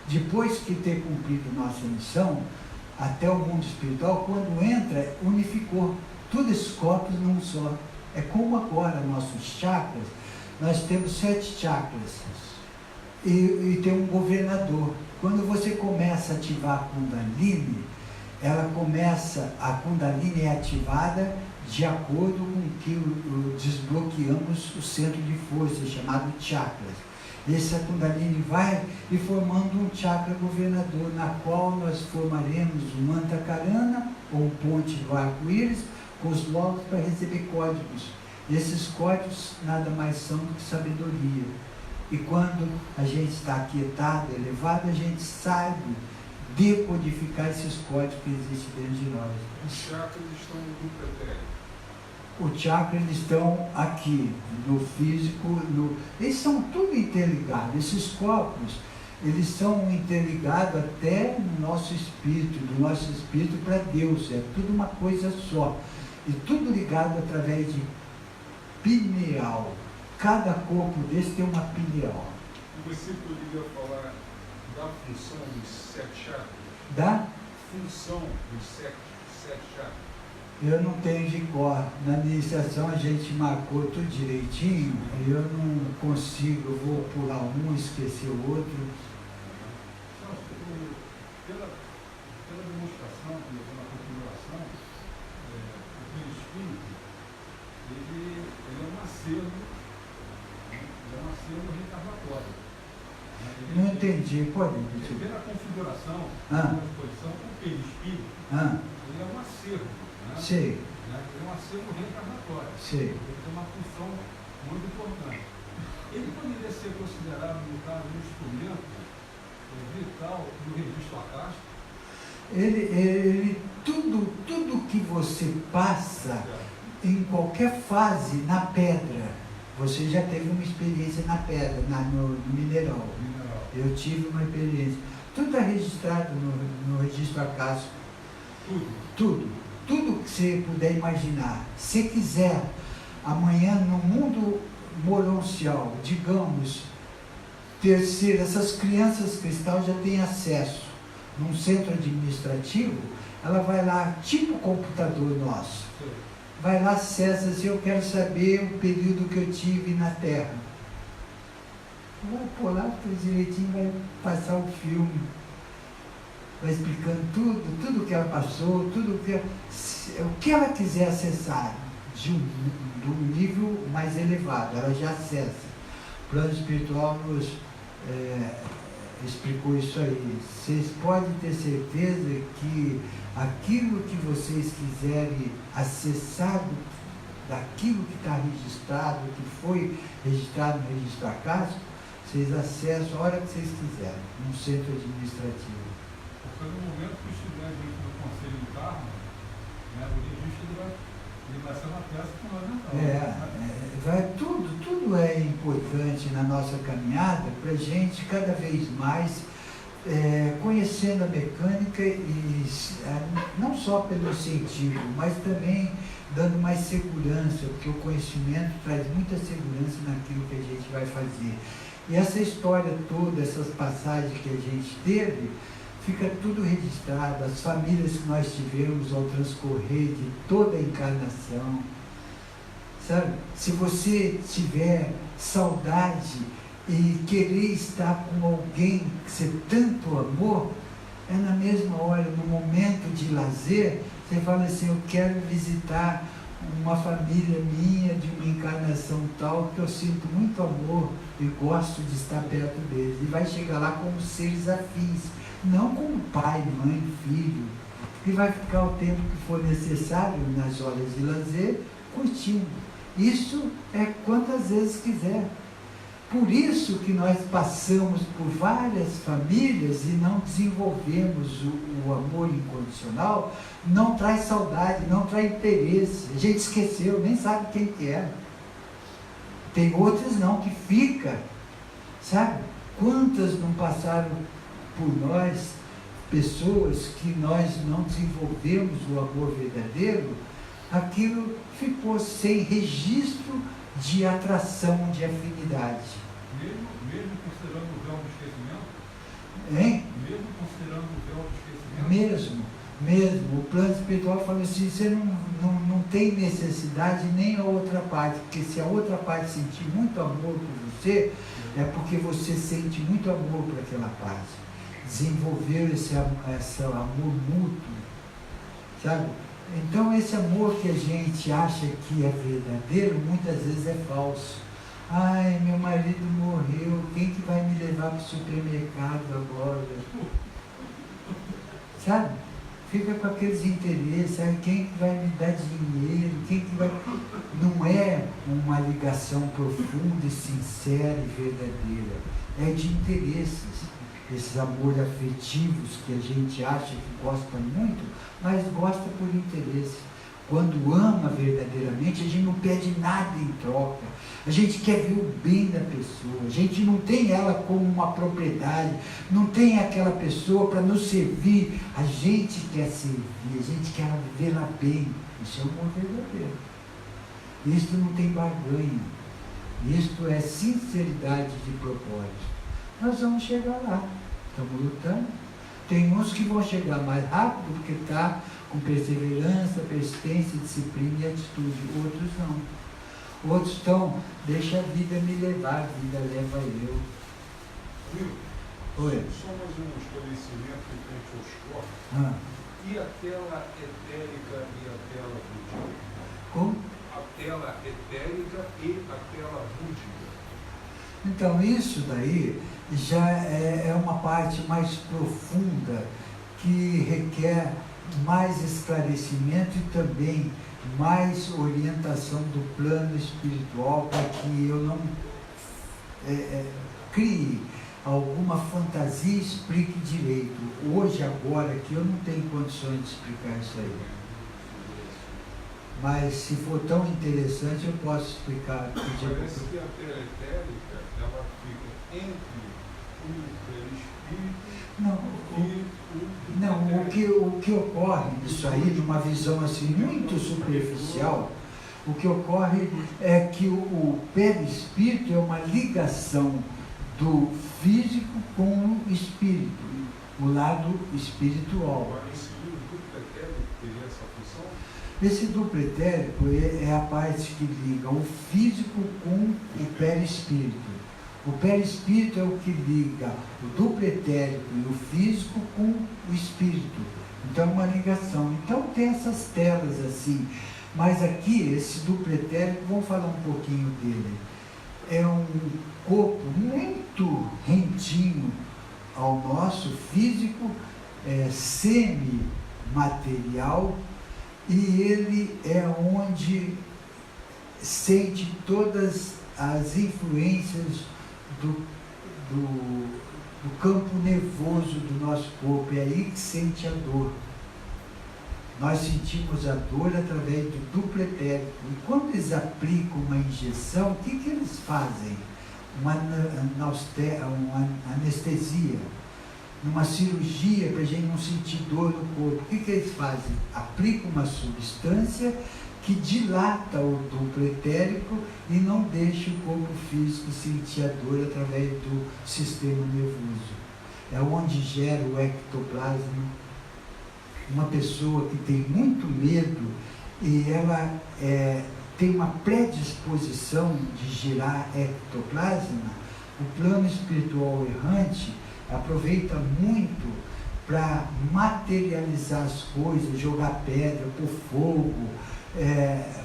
Depois que ter cumprido nossa missão, até o mundo espiritual, quando entra, unificou todos esses corpos num só. É como agora nossos chakras, nós temos 7 chakras e tem um governador. Quando você começa a ativar a Kundalini, a Kundalini é ativada de acordo com que desbloqueamos o centro de força, chamado chakras. Essa Kundalini vai e formando um chakra governador, na qual nós formaremos um Antakarana, ou ponte do arco-íris, com os logos para receber códigos. E esses códigos nada mais são do que sabedoria. E quando a gente está aquietado, elevado, a gente sabe decodificar esses códigos que existem dentro de nós. Os chakras estão no pretérito. Os chakras estão aqui, no físico, eles são tudo interligados. Esses corpos, eles são interligados até no nosso espírito, do nosso espírito para Deus, é tudo uma coisa só, e tudo ligado através de pineal. Cada corpo desse tem uma pineal. Você poderia falar da função dos 7 chakras? Da Função dos 7 chakras? Eu não tenho de cor. Na iniciação a gente marcou tudo direitinho, eu não consigo, eu vou pular um, esquecer o outro. Pela demonstração, pela configuração, o espírito, ele é um acervo, reencarnatório. Não entendi, pode repetir. Pela configuração, pela exposição, o perispírito, ele é um acervo. Sei. Ele é um acervo reencarnatório. Sei. Ele tem uma função muito importante. Ele poderia ser considerado, no caso, um instrumento vital do registro acástico. Tudo que você passa em qualquer fase na pedra, você já teve uma experiência na pedra, no mineral. Eu tive uma experiência. Tudo é registrado no registro acástico. Tudo que você puder imaginar. Se quiser, amanhã no mundo moroncial, digamos, terceiro, essas crianças cristal já têm acesso num centro administrativo, ela vai lá, tipo computador nosso, vai lá, acessa assim, eu quero saber o período que eu tive na Terra. Vai por lá, tudo direitinho, vai passar o filme. Vai explicando tudo que ela passou, o que ela quiser acessar de um nível mais elevado, ela já acessa. O plano espiritual nos explicou isso aí. Vocês podem ter certeza que aquilo que vocês quiserem acessar daquilo que está registrado, que foi registrado no registro acástico, vocês acessam a hora que vocês quiserem, num centro administrativo. Porque no momento que estiver dentro do Conselho do Karma, o registro vai ser uma peça fundamental. Tudo é importante na nossa caminhada para a gente cada vez mais conhecendo a mecânica e não só pelo sentido, mas também dando mais segurança, porque o conhecimento traz muita segurança naquilo que a gente vai fazer. E essa história toda, essas passagens que a gente teve, fica tudo registrado, as famílias que nós tivemos ao transcorrer de toda a encarnação. Sabe? Se você tiver saudade e querer estar com alguém que você tanto amou, é na mesma hora, no momento de lazer, você fala assim, eu quero visitar uma família minha de uma encarnação tal que eu sinto muito amor e gosto de estar perto deles. E vai chegar lá como seres afins, não como pai, mãe, filho. E vai ficar o tempo que for necessário nas horas de lazer, curtindo. Isso é quantas vezes quiser. Por isso que nós passamos por várias famílias e não desenvolvemos o amor incondicional, não traz saudade, não traz interesse. A gente esqueceu, nem sabe quem que é. Tem outras não, que fica, sabe? Quantas não passaram por nós, pessoas que nós não desenvolvemos o amor verdadeiro, aquilo ficou sem registro de atração, de afinidade. Mesmo considerando o véu do esquecimento? Hein? Mesmo considerando o véu do esquecimento? Mesmo. O plano espiritual fala assim, você não tem necessidade nem a outra parte, porque se a outra parte sentir muito amor por você, é porque você sente muito amor por aquela parte. Desenvolveu esse amor mútuo, sabe? Então esse amor que a gente acha que é verdadeiro, muitas vezes é falso. Ai, meu marido morreu, quem que vai me levar para o supermercado agora? Sabe? Fica com aqueles interesses, sabe? Quem que vai me dar dinheiro, quem que vai... Não é uma ligação profunda e sincera e verdadeira, é de interesses. Esses amores afetivos que a gente acha que gosta muito, mas gosta por interesse. Quando ama verdadeiramente, a gente não pede nada em troca. A gente quer ver o bem da pessoa. A gente não tem ela como uma propriedade. Não tem aquela pessoa para nos servir. A gente quer servir. A gente quer vê-la bem. Isso é o amor verdadeiro. Isto não tem barganha. Isto é sinceridade de propósito. Nós vamos chegar lá. Estamos lutando. Tem uns que vão chegar mais rápido porque está com perseverança, persistência, disciplina e atitude. Outros não. Outros estão, deixa a vida me levar, a vida leva eu. Oi. Só mais um esclarecimento frente aos corpos. E a tela etérica e a tela búdica? Como? A tela etérica e a tela búdica. Então, isso daí já é uma parte mais profunda que requer mais esclarecimento e também mais orientação do plano espiritual para que eu não crie alguma fantasia e explique direito. Hoje, agora, aqui eu não tenho condições de explicar isso aí. Mas se for tão interessante, eu posso explicar. Parece que a tela etérica, ela fica entre o perispírito o que ocorre nisso aí, numa visão assim muito superficial, o que ocorre é que o perispírito é uma ligação do físico com o espírito, o lado espiritual. Esse duplo etérico teria essa função? Esse duplo etérico é a parte que liga o físico com o perispírito. O perispírito é o que liga o duplo etérico e o físico com o espírito. Então é uma ligação. Então tem essas telas assim. Mas aqui, esse duplo etérico, vamos falar um pouquinho dele. É um corpo muito rentinho ao nosso físico, semi-material, e ele é onde sente todas as influências do campo nervoso do nosso corpo. É aí que sente a dor. Nós sentimos a dor através do duplo etérico. E quando eles aplicam uma injeção, o que eles fazem? Uma anestesia. Numa cirurgia, para a gente não sentir dor no corpo. O que eles fazem? Aplicam uma substância que dilata o duplo etérico e não deixa o corpo físico sentir a dor através do sistema nervoso. É onde gera o ectoplasma. Uma pessoa que tem muito medo e ela tem uma predisposição de gerar ectoplasma, o plano espiritual errante aproveita muito para materializar as coisas, jogar pedra, pôr fogo,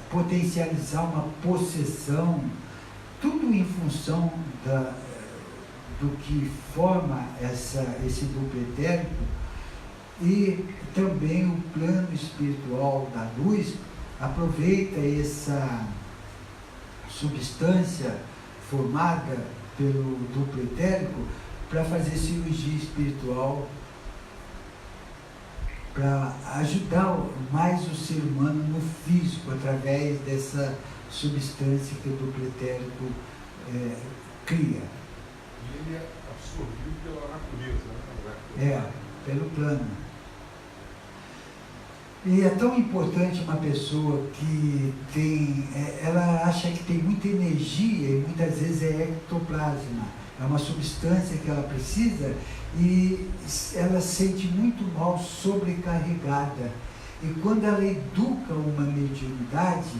potencializar uma possessão, tudo em função do que forma esse duplo etérico. E também o plano espiritual da luz aproveita essa substância formada pelo duplo etérico para fazer cirurgia espiritual, para ajudar mais o ser humano no físico, através dessa substância que o duplo etérico cria. E ele é absorvido pela natureza, né? Pelo plano. E é tão importante uma pessoa que ela acha que tem muita energia e muitas vezes é ectoplasma. É uma substância que ela precisa e ela se sente muito mal sobrecarregada. E quando ela educa uma mediunidade,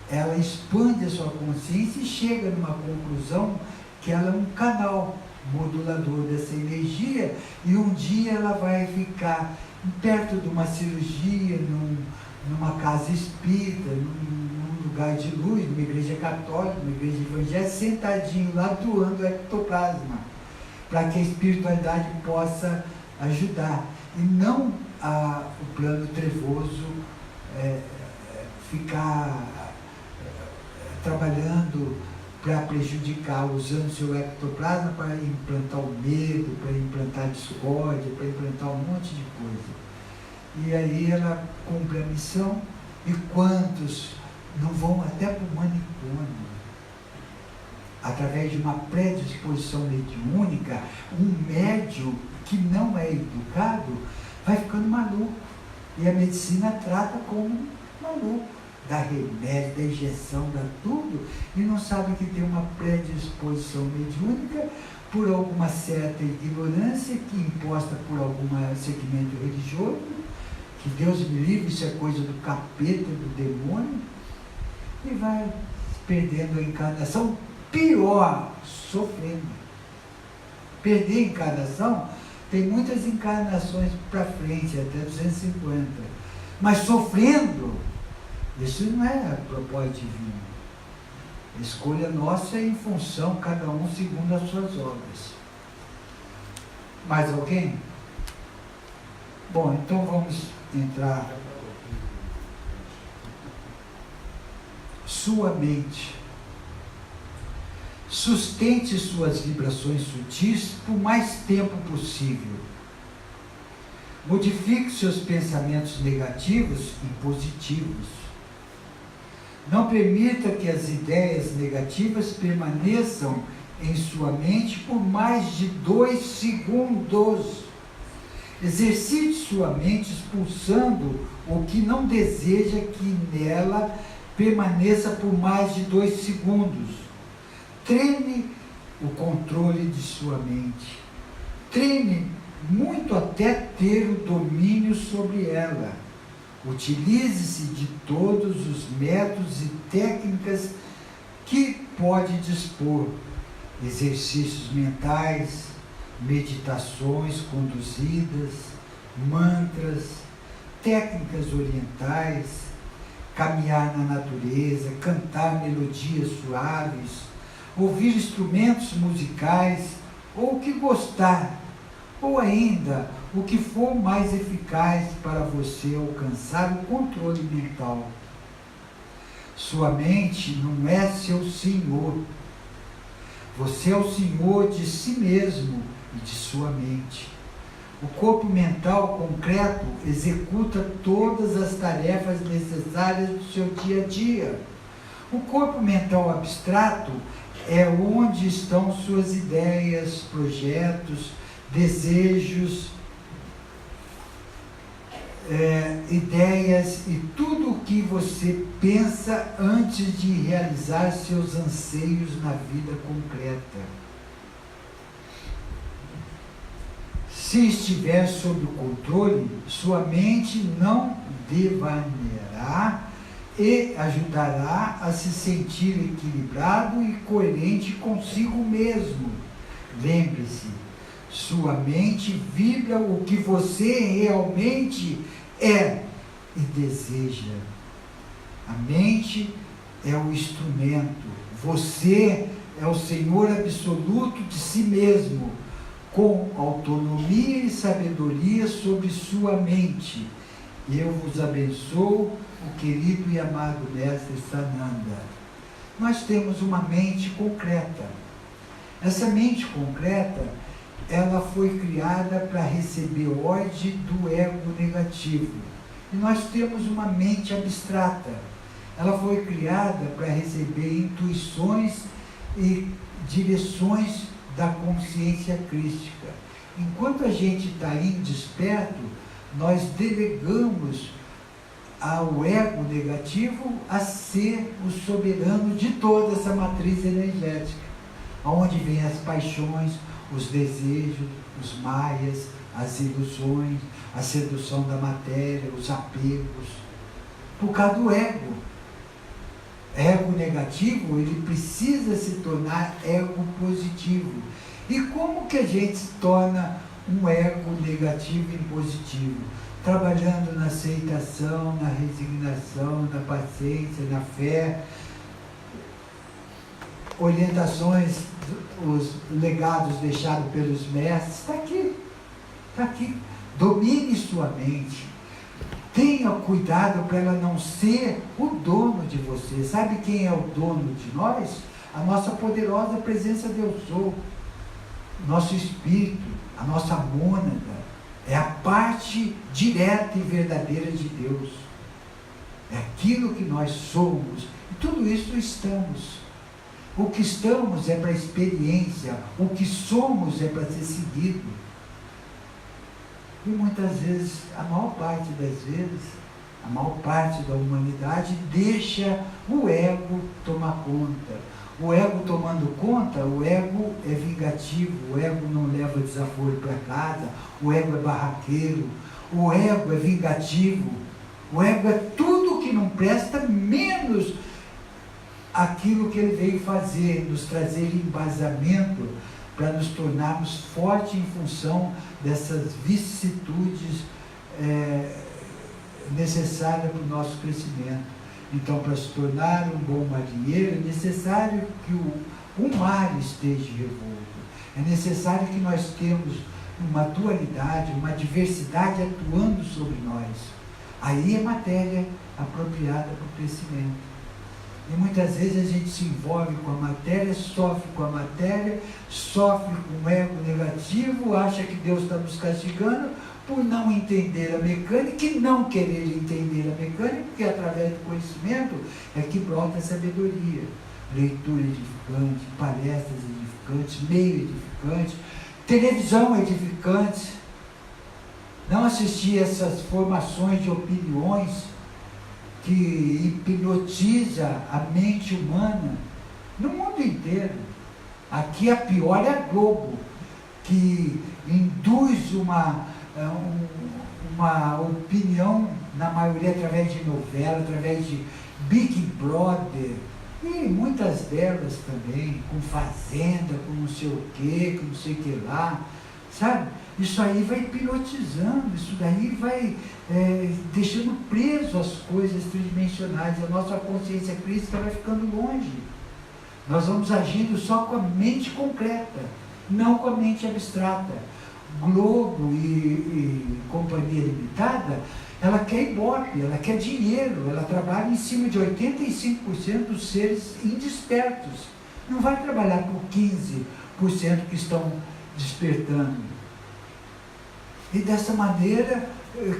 ela expande a sua consciência e chega numa conclusão que ela é um canal modulador dessa energia e um dia ela vai ficar perto de uma cirurgia, numa casa espírita, num lugar de luz, numa igreja católica, numa igreja evangélica, sentadinho lá doando ectoplasma, para que a espiritualidade possa ajudar, e não o plano trevoso ficar trabalhando para prejudicar, usando seu ectoplasma para implantar o medo, para implantar a discórdia, para implantar um monte de coisa. E aí ela cumpre a missão E quantos não vão até para o manicômio? Através de uma predisposição mediúnica, um médium que não é educado vai ficando maluco. E a medicina trata como maluco. Dá remédio, dá injeção, dá tudo, e não sabe que tem uma predisposição mediúnica por alguma certa ignorância que imposta por algum segmento religioso, que Deus me livre, isso é coisa do capeta, do demônio, e vai perdendo a encarnação, pior, sofrendo. Perder a encarnação, tem muitas encarnações para frente, até 250, mas sofrendo, isso não é propósito divino. A escolha nossa é em função, cada um segundo as suas obras. Mais alguém? Bom, então vamos entrar. Sua mente. Sustente suas vibrações sutis por mais tempo possível. Modifique seus pensamentos negativos em positivos. Não permita que as ideias negativas permaneçam em sua mente por mais de 2 segundos. Exercite sua mente expulsando o que não deseja que nela permaneça por mais de 2 segundos. Treine o controle de sua mente. Treine muito até ter o domínio sobre ela. Utilize-se de todos os métodos e técnicas que pode dispor. Exercícios mentais, meditações conduzidas, mantras, técnicas orientais, caminhar na natureza, cantar melodias suaves, ouvir instrumentos musicais, ou o que gostar, ou ainda o que for mais eficaz para você alcançar o controle mental. Sua mente não é seu senhor. Você é o senhor de si mesmo e de sua mente. O corpo mental concreto executa todas as tarefas necessárias do seu dia a dia. O corpo mental abstrato é onde estão suas ideias, projetos, desejos, ideias e tudo o que você pensa antes de realizar seus anseios na vida concreta. Se estiver sob o controle, sua mente não devaneará e ajudará a se sentir equilibrado e coerente consigo mesmo. Lembre-se, sua mente vibra o que você realmente é e deseja. A mente é o instrumento. Você é o Senhor absoluto de si mesmo, com autonomia e sabedoria sobre sua mente. Eu vos abençoo, o querido e amado Mestre Sananda. Nós temos uma mente concreta. Essa mente concreta, ela foi criada para receber ordem do ego negativo. E nós temos uma mente abstrata. Ela foi criada para receber intuições e direções da consciência crística. Enquanto a gente está indesperto, nós delegamos ao ego negativo a ser o soberano de toda essa matriz energética, onde vem as paixões, os desejos, os maias, as ilusões, a sedução da matéria, os apegos, por causa do ego. Ego negativo, ele precisa se tornar ego positivo. E como que a gente se torna um ego negativo em positivo? Trabalhando na aceitação, na resignação, na paciência, na fé, orientações, os legados deixados pelos mestres, está aqui, está aqui. Domine sua mente. Tenha cuidado para ela não ser o dono de você. Sabe quem é o dono de nós? A nossa poderosa presença de Eu Sou. Nosso espírito, a nossa mônada, é a parte direta e verdadeira de Deus. é aquilo que nós somos. E tudo isso estamos. O que estamos é para a experiência, o que somos é para ser seguido. E muitas vezes, a maior parte das vezes, a maior parte da humanidade deixa o ego tomar conta. O ego tomando conta, o ego é vingativo, o ego não leva desaforo para casa, o ego é barraqueiro, o ego é vingativo, o ego é tudo que não presta, menos aquilo que ele veio fazer, nos trazer embasamento para nos tornarmos fortes em função dessas vicissitudes necessárias para o nosso crescimento. Então, para se tornar um bom marinheiro, é necessário que o mar esteja revolto. É necessário que nós tenhamos uma dualidade, uma diversidade atuando sobre nós. Aí é matéria apropriada para o crescimento. E muitas vezes a gente se envolve com a matéria, sofre com a matéria, sofre com o ego negativo, acha que Deus está nos castigando por não entender a mecânica e não querer entender a mecânica, porque através do conhecimento é que brota a sabedoria. Leitura edificante, palestras edificantes, meio edificante, televisão edificante. Não assistir essas formações de opiniões que hipnotiza a mente humana no mundo inteiro. Aqui a pior é a Globo, que induz uma opinião, na maioria através de novela, através de Big Brother, e muitas delas também, com fazenda, com não sei o que, com não sei o que lá, sabe? Isso aí vai hipnotizando, isso daí vai deixando preso as coisas tridimensionais, a nossa consciência crística vai ficando longe. Nós vamos agindo só com a mente concreta, não com a mente abstrata. Globo e Companhia Limitada, ela quer ibope, ela quer dinheiro, ela trabalha em cima de 85% dos seres indespertos. Não vai trabalhar por 15% que estão despertando. E dessa maneira,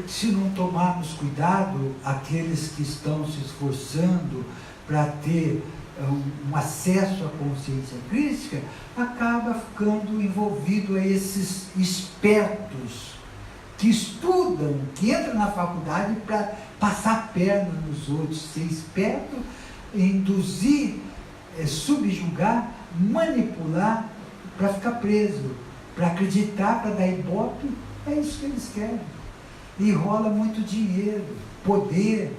se não tomarmos cuidado, aqueles que estão se esforçando para ter um acesso à consciência crística, acaba ficando envolvido a esses espertos que estudam, que entram na faculdade para passar a perna nos outros, ser esperto, induzir, subjugar, manipular para ficar preso, para acreditar, para dar ibope. É isso que eles querem. E rola muito dinheiro, poder.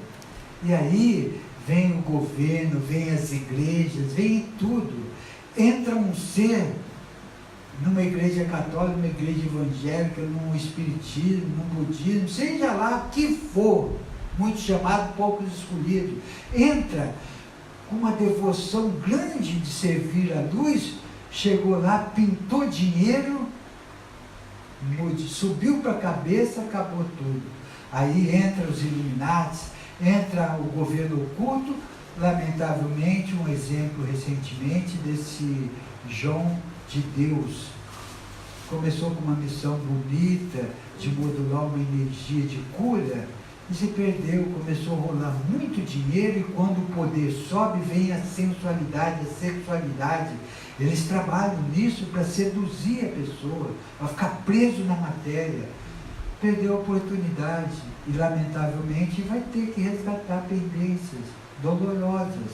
E aí vem o governo, vem as igrejas, vem tudo. Entra um ser numa igreja católica, numa igreja evangélica, num espiritismo, num budismo, seja lá o que for, muito chamado, poucos escolhidos. Entra com uma devoção grande de servir a luz, chegou lá, pintou dinheiro, subiu para a cabeça, acabou tudo. Aí entra os Illuminati, entra o governo oculto, lamentavelmente, um exemplo recentemente desse João de Deus. Começou com uma missão bonita de modular uma energia de cura e se perdeu, começou a rolar muito dinheiro, e quando o poder sobe, vem a sensualidade, a sexualidade. Eles trabalham nisso para seduzir a pessoa, para ficar preso na matéria. Perdeu a oportunidade e, lamentavelmente, vai ter que resgatar pendências dolorosas,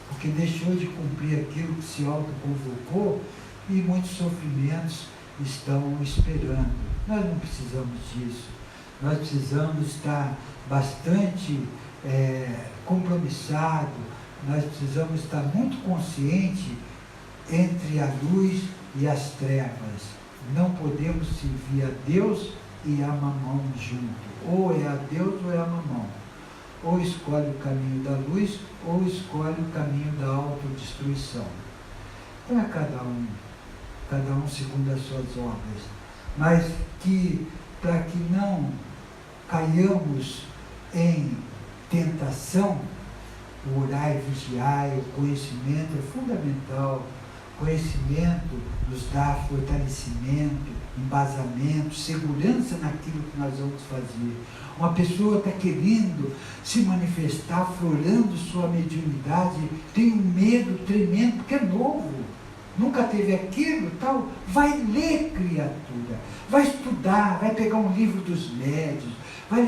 porque deixou de cumprir aquilo que se autoconvocou e muitos sofrimentos estão esperando. Nós não precisamos disso. Nós precisamos estar bastante compromissado, nós precisamos estar muito consciente entre a luz e as trevas. Não podemos servir a Deus e a Mamão junto. Ou é a Deus ou é a Mamão. Ou escolhe o caminho da luz, ou escolhe o caminho da autodestruição. Então é cada um segundo as suas obras. Mas que, para que não caiamos em tentação, o orar e vigiar, o conhecimento é fundamental. Conhecimento nos dá fortalecimento, embasamento, segurança naquilo que nós vamos fazer. Uma pessoa está querendo se manifestar, aflorando sua mediunidade, tem um medo tremendo, porque é novo, nunca teve aquilo, tal. Vai ler, criatura, vai estudar, vai pegar um livro dos médios, vai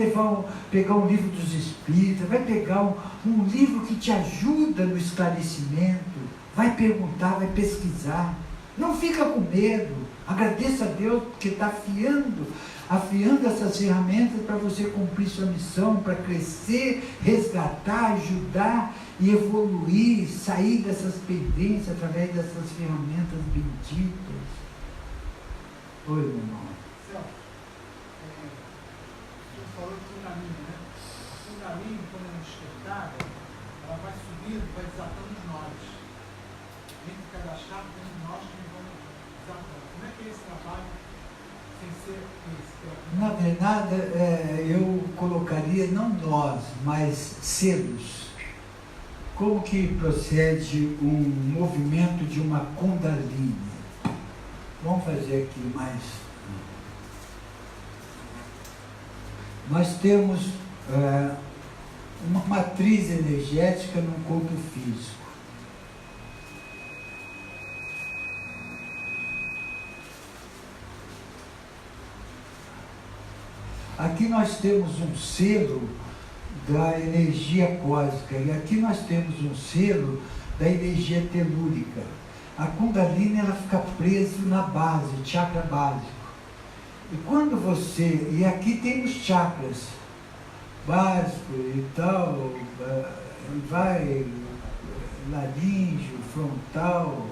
pegar um livro dos espíritas, vai pegar um livro que te ajuda no esclarecimento, vai perguntar, vai pesquisar. Não fica com medo, agradeça a Deus porque está afiando essas ferramentas para você cumprir sua missão, para crescer, resgatar, ajudar e evoluir, sair dessas pendências através dessas ferramentas benditas. Oi, meu irmão. Celso, você falou do caminho, né? O caminho, quando é despertada, ela vai subindo, vai desatando os nós. Entre cada chave tem um nós que vão desatando. Como é que é esse trabalho sem ser esse? Na verdade, eu colocaria não nós, mas selos. Como que procede um movimento de uma Kundalini? Vamos fazer aqui mais. Nós temos uma matriz energética num corpo físico. Aqui nós temos um selo da energia cósmica e aqui nós temos um selo da energia telúrica. A Kundalini ela fica presa na base, chakra básico. E quando e aqui tem os chakras básicos e tal, vai laríngeo, frontal,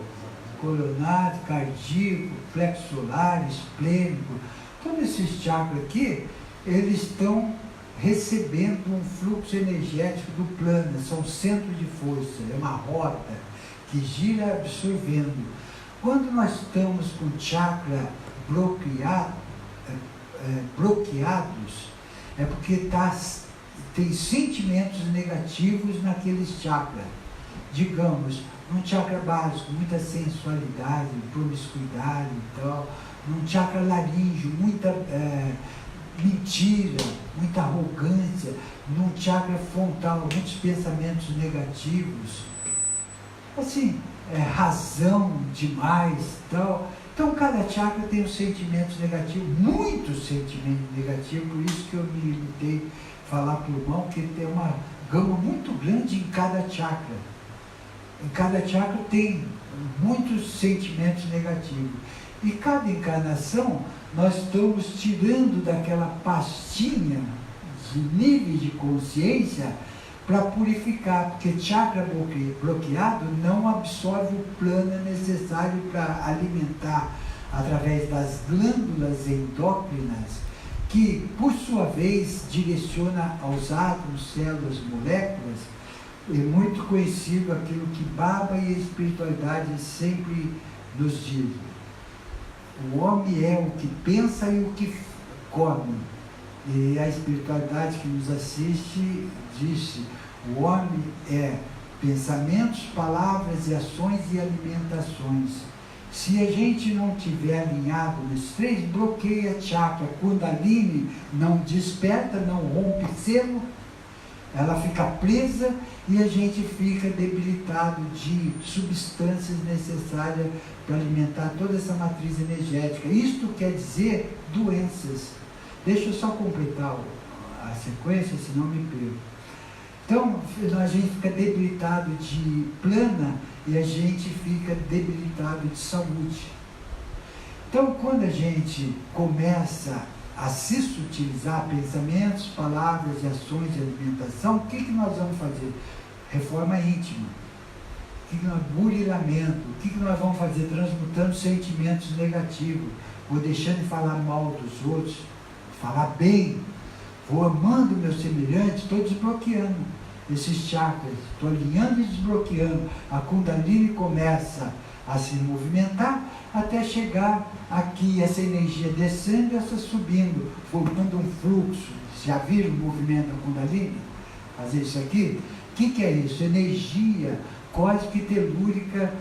coronário, cardíaco, plexo solar, esplênico, todos esses chakras aqui, eles estão recebendo um fluxo energético do plano, são centros de força, é uma rota que gira absorvendo. Quando nós estamos com chakra bloqueados, é porque tem sentimentos negativos naqueles chakras. Digamos, num chakra básico, muita sensualidade, promiscuidade e tal. Num chakra laríngeo, muita mentira, muita arrogância. Num chakra frontal, muitos pensamentos negativos. Assim, razão demais e tal. Então, cada chakra tem um sentimento negativo, muitos sentimentos negativos, por isso que eu me limitei a falar para o irmão que tem uma gama muito grande em cada chakra. Em cada chakra tem muitos sentimentos negativos. E cada encarnação, nós estamos tirando daquela pastinha de níveis de consciência para purificar, porque chakra bloqueado não absorve o plano necessário para alimentar através das glândulas endócrinas, que por sua vez direciona aos átomos, células, moléculas. É muito conhecido aquilo que Baba e a espiritualidade sempre nos dizem. O homem é o que pensa e o que come. E a espiritualidade que nos assiste disse: o homem é pensamentos, palavras e ações e alimentações. Se a gente não tiver alinhado nesses três, bloqueia chakra, Kundalini não desperta, não rompe selo, ela fica presa e a gente fica debilitado de substâncias necessárias para alimentar toda essa matriz energética. Isto quer dizer doenças. Deixa eu só completar a sequência, senão me perco. Então, a gente fica debilitado de plana e a gente fica debilitado de saúde. Então, quando a gente começa a se sutilizar pensamentos, palavras e ações de alimentação, o que nós vamos fazer? Reforma íntima. Burilamento. O que nós vamos fazer? Transmutando sentimentos negativos. Vou deixando de falar mal dos outros, falar bem. Vou amando o meu semelhante, estou desbloqueando esses chakras, estou alinhando e desbloqueando. A Kundalini começa a se movimentar até chegar aqui, essa energia descendo e essa subindo, formando um fluxo. Já viram o movimento da Kundalini? Fazer isso aqui? O que é isso? Energia cósmica e telúrica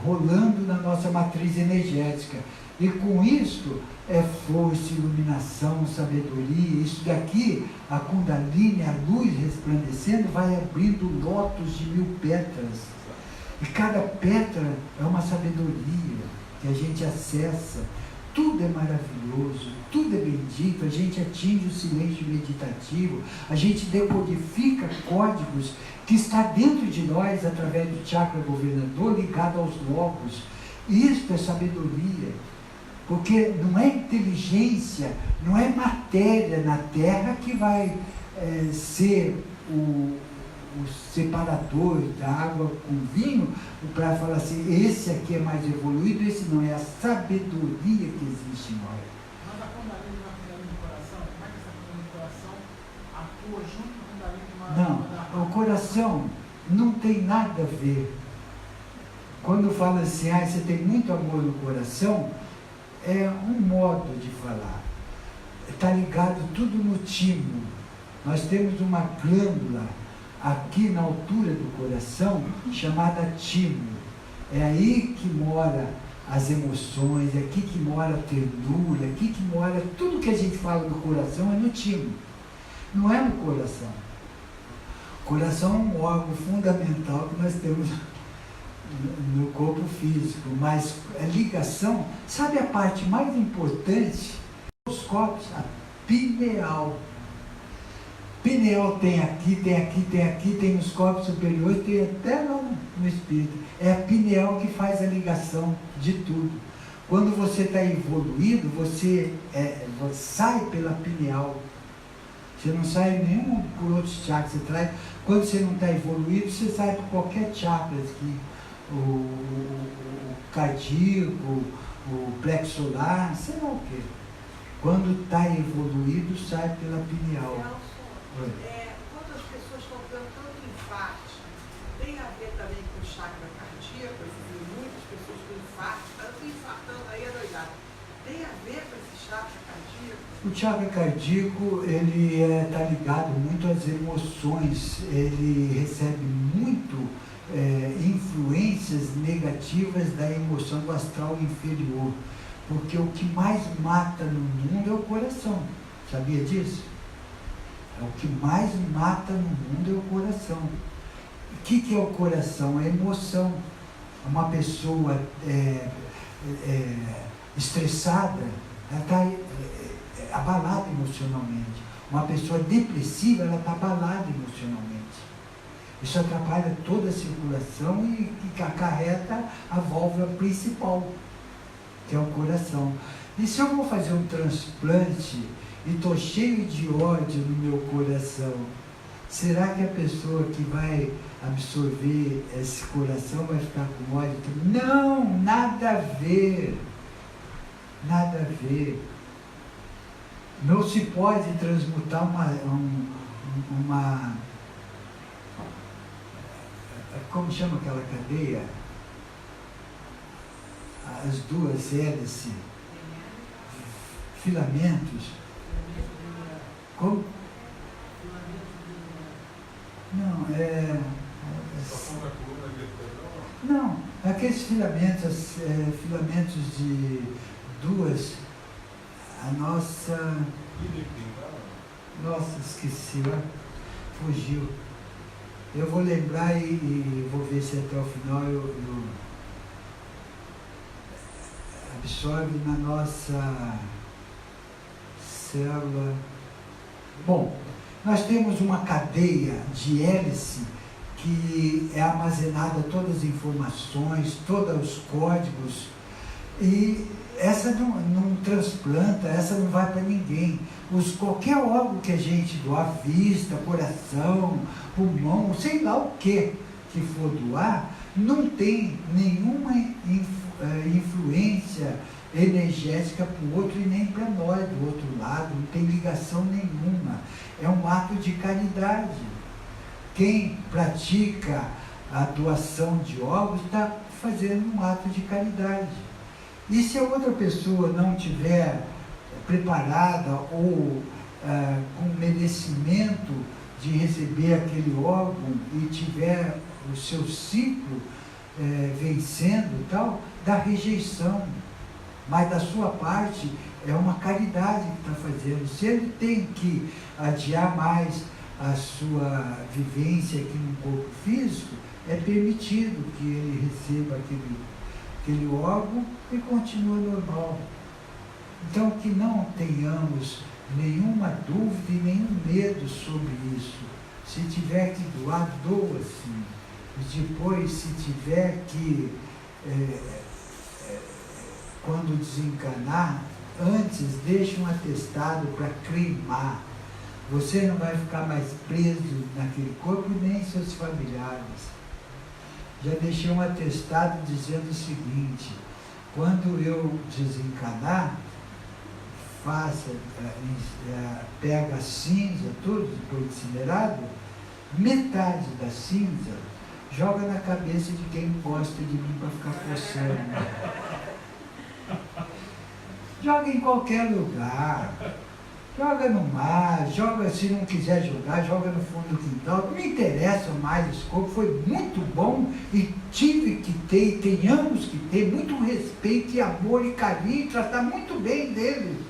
rolando na nossa matriz energética. E com isso é força, iluminação, sabedoria. Isso daqui, a Kundalini, a luz resplandecendo, vai abrindo lótus de 1000 pétalas. E cada pétala é uma sabedoria que a gente acessa. Tudo é maravilhoso, tudo é bendito, a gente atinge o silêncio meditativo, a gente decodifica códigos que está dentro de nós através do chakra governador ligado aos lobos. Isto é sabedoria, porque não é inteligência, não é matéria na Terra que vai ser o separador da água com vinho, para falar assim, esse aqui é mais evoluído, esse não, é a sabedoria que existe em nós. Mas a Kundalini não é no coração? Como é que essa Kundalini no coração atua junto com a Kundalini? Não, o coração não tem nada a ver. Quando fala assim, você tem muito amor no coração, é um modo de falar. Está ligado tudo no timo. Nós temos uma glândula aqui na altura do coração, chamada timo. É aí que mora as emoções, é aqui que mora a ternura, é aqui que mora tudo que a gente fala do coração, é no timo. Não é no coração. O coração é um órgão fundamental que nós temos no corpo físico, mas a ligação, sabe a parte mais importante? Os corpos, a pineal. Pineal tem aqui, tem aqui, tem aqui, tem nos corpos superiores, tem até no espírito. É a pineal que faz a ligação de tudo. Quando você está evoluído, você sai pela pineal. Você não sai nenhum por outros chakras. Você traz, quando você não está evoluído, você sai por qualquer chakra aqui. O cardíaco, o plexo solar, sei lá o quê. Quando está evoluído, sai pela pineal. Quando as pessoas estão tendo tanto infarto, tem a ver também com o chakra cardíaco, muitas pessoas com infarto, tanto infartando aí a doidada. Tem a ver com esse chakra cardíaco? O chakra cardíaco, ele está ligado muito às emoções, ele recebe muito influências negativas da emoção do astral inferior, porque o que mais mata no mundo é o coração. Sabia disso? O que mais mata no mundo é o coração. O que é o coração? É emoção. Uma pessoa estressada, ela está abalada emocionalmente. Uma pessoa depressiva, ela está abalada emocionalmente. Isso atrapalha toda a circulação e acarreta a válvula principal, que é o coração. E se eu vou fazer um transplante e estou cheio de ódio no meu coração, será que a pessoa que vai absorver esse coração vai ficar com ódio? Não, nada a ver. Nada a ver. Não se pode transmutar uma como chama aquela cadeia? As duas hélices, filamentos. Como? Não, não, aqueles filamentos, filamentos de duas, nossa, esqueci, fugiu. Eu vou lembrar e vou ver se até o final eu absorve na nossa célula. Bom, nós temos uma cadeia de hélice que é armazenada todas as informações, todos os códigos, e essa não transplanta, essa não vai para ninguém. Qualquer órgão que a gente doar, vista, coração, pulmão, sei lá o que for doar, não tem nenhuma influência energética para o outro e nem para nós do outro lado, não tem ligação nenhuma. É um ato de caridade. Quem pratica a doação de órgãos está fazendo um ato de caridade. E se a outra pessoa não tiver preparada ou com merecimento de receber aquele órgão e tiver o seu ciclo vencendo tal, da rejeição. Mas da sua parte é uma caridade que está fazendo. Se ele tem que adiar mais a sua vivência aqui no corpo físico, é permitido que ele receba aquele órgão e continue normal. Então, que não tenhamos nenhuma dúvida e nenhum medo sobre isso. Se tiver que doar, doa sim. E depois, se tiver que, quando desencanar, antes deixe um atestado para cremar. Você não vai ficar mais preso naquele corpo, nem seus familiares. Já deixei um atestado dizendo o seguinte: quando eu desencanar, pega a cinza, tudo, depois incinerado, metade da cinza joga na cabeça de quem gosta de mim para ficar coçando. Joga em qualquer lugar. Joga no mar, joga, se não quiser jogar, joga no fundo do quintal. Não me interessa mais esse corpo, foi muito bom e tive que ter, e tenhamos que ter muito respeito e amor e carinho, e tratar muito bem dele,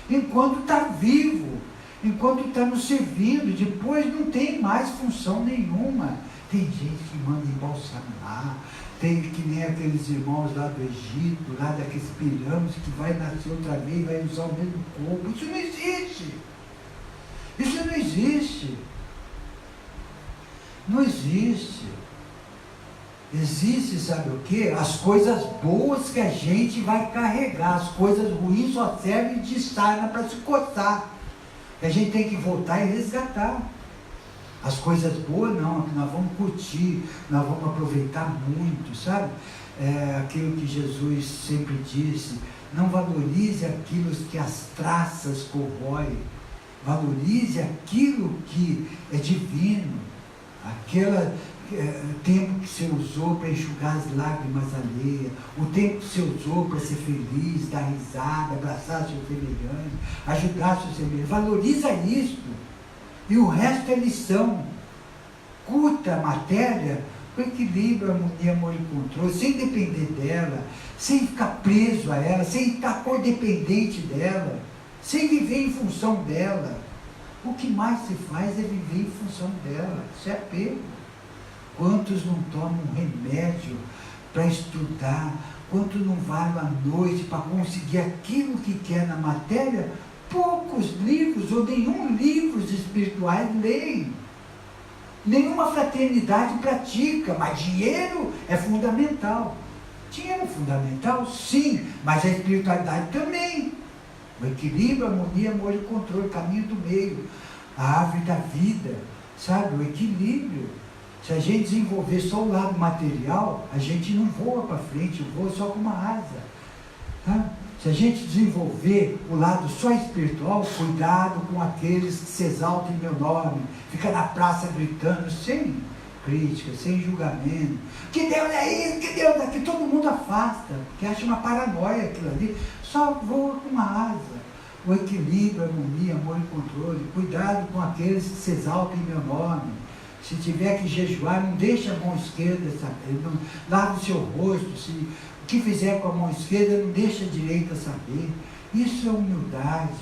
enquanto está vivo, enquanto está nos servindo. Depois não tem mais função nenhuma. Tem gente que manda embalsamar, tem que nem aqueles irmãos lá do Egito, lá daqueles pirâmides, que vai nascer outra vez, vai usar o mesmo corpo. Isso não existe. Isso não existe. Não existe. Existe, sabe o quê? As coisas boas que a gente vai carregar. As coisas ruins só servem de sarna para se coçar. A gente tem que voltar e resgatar. As coisas boas não, que nós vamos curtir, nós vamos aproveitar muito, sabe? Aquilo que Jesus sempre disse: não valorize aquilo que as traças corroem, valorize aquilo que é divino, aquele tempo que você usou para enxugar as lágrimas alheias, o tempo que você usou para ser feliz, dar risada, abraçar seu semelhante, ajudar seu semelhante. Valoriza isso. E o resto é lição. Curta a matéria com equilíbrio, harmonia, amor e controle, sem depender dela, sem ficar preso a ela, sem estar codependente dela, sem viver em função dela. O que mais se faz é viver em função dela. Isso é apego. Quantos não tomam remédio para estudar? Quantos não vão à noite para conseguir aquilo que quer na matéria? Poucos livros ou nenhum livros espirituais leem. Nenhuma fraternidade pratica, mas dinheiro é fundamental. Dinheiro é fundamental? Sim, mas a espiritualidade também. O equilíbrio, a harmonia, amor e controle, o caminho do meio, a árvore da vida, sabe? O equilíbrio. Se a gente desenvolver só o lado material, a gente não voa para frente, voa só com uma asa. Tá? Se a gente desenvolver o lado só espiritual, cuidado com aqueles que se exaltam em meu nome, fica na praça gritando, sem crítica, sem julgamento. Que Deus é isso, que Deus é aquilo, todo mundo afasta, porque acha uma paranoia aquilo ali, só voa com uma asa. O equilíbrio, a harmonia, amor e controle, cuidado com aqueles que se exaltam em meu nome. Se tiver que jejuar, não deixe a mão esquerda saber, não lave o seu rosto, se o que fizer com a mão esquerda, não deixe a direita saber. Isso é humildade.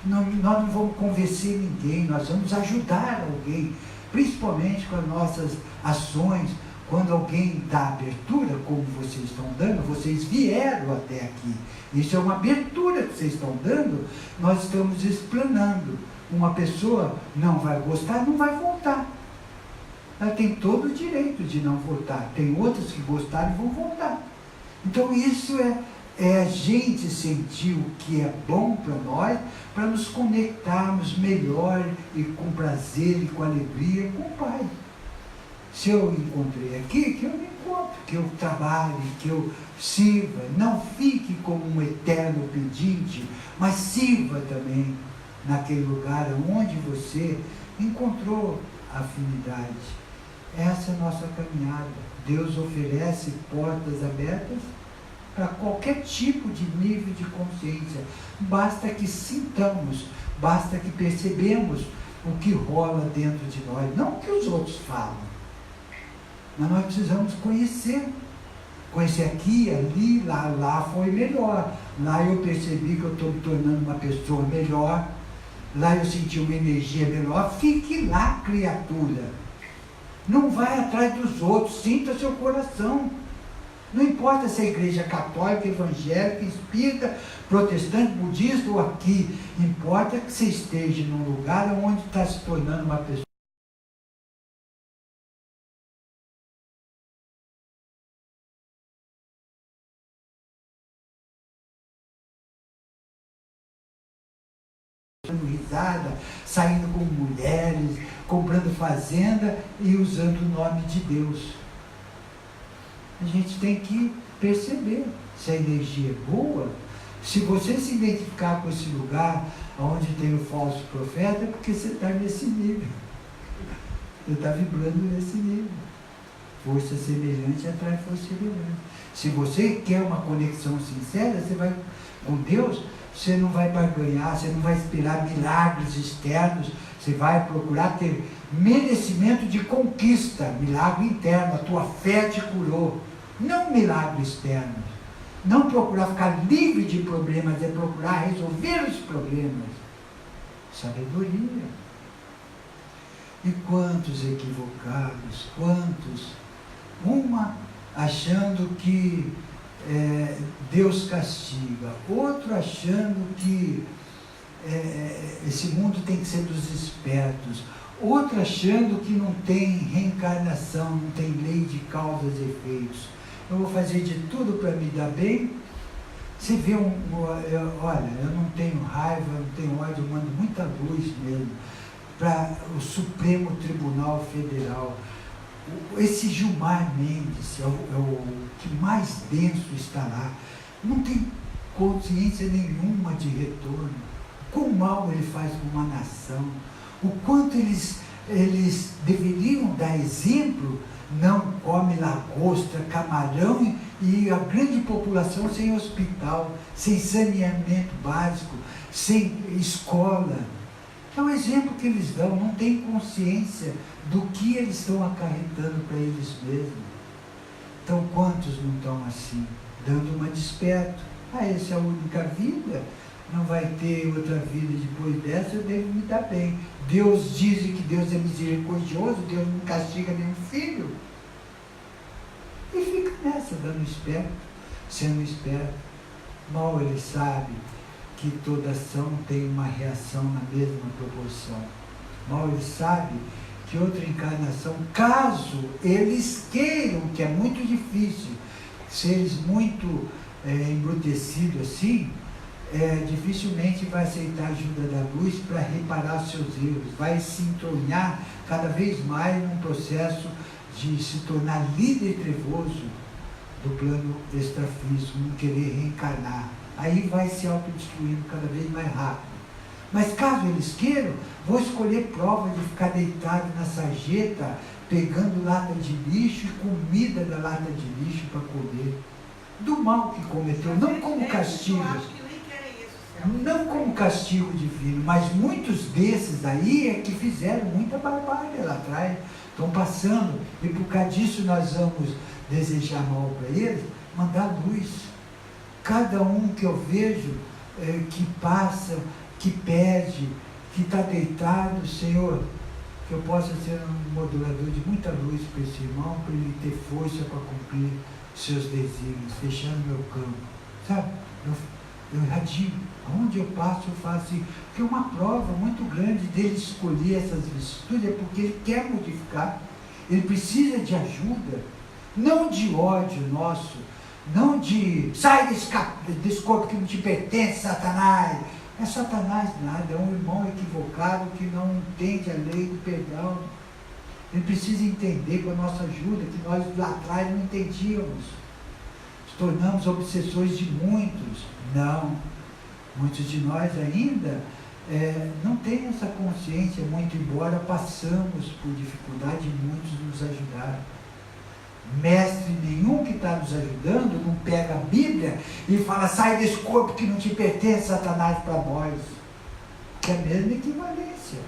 Nós não vamos convencer ninguém, nós vamos ajudar alguém, principalmente com as nossas ações. Quando alguém dá abertura, como vocês estão dando, vocês vieram até aqui. Isso é uma abertura que vocês estão dando, nós estamos explanando. Uma pessoa não vai gostar, não vai voltar. Ela tem todo o direito de não voltar. Tem outros que gostaram e vão voltar. Então isso é a gente sentir o que é bom para nós, para nos conectarmos melhor e com prazer e com alegria com o Pai. Se eu encontrei aqui, que eu me encontro, que eu trabalhe, que eu sirva. Não fique como um eterno pedinte, mas sirva também naquele lugar onde você encontrou afinidade. Essa é a nossa caminhada. Deus oferece portas abertas para qualquer tipo de nível de consciência. Basta que sintamos, basta que percebemos o que rola dentro de nós, não o que os outros falam. Mas nós precisamos conhecer com esse aqui, ali, lá foi melhor. Lá eu percebi que eu estou me tornando uma pessoa melhor. Lá eu senti uma energia melhor. Fique lá, criatura. Não vai atrás dos outros, sinta seu coração. Não importa se é igreja católica, evangélica, espírita, protestante, budista ou aqui. Importa que você esteja num lugar onde está se tornando uma pessoa dando risada, saindo com mulheres, comprando fazenda e usando o nome de Deus. A gente tem que perceber se a energia é boa. Se você se identificar com esse lugar onde tem o falso profeta, é porque você está nesse nível. Você está vibrando nesse nível. Força semelhante atrai força semelhante. Se você quer uma conexão sincera, você vai com Deus, você não vai barganhar, você não vai esperar milagres externos, você vai procurar ter merecimento de conquista, milagre interno, a tua fé te curou. Não milagres externos. Não procurar ficar livre de problemas, é procurar resolver os problemas. Sabedoria. E quantos equivocados, quantos, uma achando que Deus castiga, outro achando que esse mundo tem que ser dos espertos, outro achando que não tem reencarnação, não tem lei de causas e efeitos. Eu vou fazer de tudo para me dar bem. Você vê olha, eu não tenho raiva, eu não tenho ódio, eu mando muita luz mesmo para o Supremo Tribunal Federal. Esse Gilmar Mendes é o que mais denso está lá. Não tem consciência nenhuma de retorno. Quão mal ele faz com uma nação. O quanto eles deveriam dar exemplo. Não come lagosta, camarão e a grande população sem hospital, sem saneamento básico, sem escola. É o exemplo que eles dão, não tem consciência do que eles estão acarretando para eles mesmos. Então, quantos não estão assim, dando uma desperto? Essa é a única vida, não vai ter outra vida depois dessa, eu devo me dar bem. Deus diz que Deus é misericordioso, Deus não castiga nenhum filho. E fica nessa, dando esperto, sendo esperto. Mal ele sabe que toda ação tem uma reação na mesma proporção. Mal ele sabe que outra encarnação, caso eles queiram, que é muito difícil, seres muito embrutecidos assim, dificilmente vai aceitar a ajuda da luz para reparar os seus erros, vai se entronhar cada vez mais num processo de se tornar líder trevoso do plano extrafísico, não querer reencarnar. Aí vai se autodestruindo cada vez mais rápido. Mas caso eles queiram, vou escolher prova de ficar deitado na sarjeta, pegando lata de lixo e comida da lata de lixo para comer. Do mal que cometeu, não como castigo. Não como castigo divino, mas muitos desses aí é que fizeram muita barbárie lá atrás, estão passando, e por causa disso nós vamos desejar mal para eles, mandar luz. Cada um que eu vejo que passa, que pede, que está deitado, Senhor, que eu possa ser um modulador de muita luz para esse irmão, para ele ter força para cumprir seus desígnios, fechando meu campo, sabe? Eu irradio, aonde eu passo eu faço isso, porque é uma prova muito grande dele escolher essas virtudes, é porque ele quer modificar, ele precisa de ajuda, não de ódio nosso, não de sai desse corpo que não te pertence, Satanás. É Satanás nada, é um irmão equivocado que não entende a lei do perdão. Ele precisa entender com a nossa ajuda, que nós lá atrás não entendíamos. Nos tornamos obsessores de muitos. Não. Muitos de nós ainda não têm essa consciência, muito embora passamos por dificuldade e muitos nos ajudaram. Mestre nenhum que está nos ajudando não pega a Bíblia e fala, sai desse corpo que não te pertence, Satanás, para nós. Que é a mesma equivalência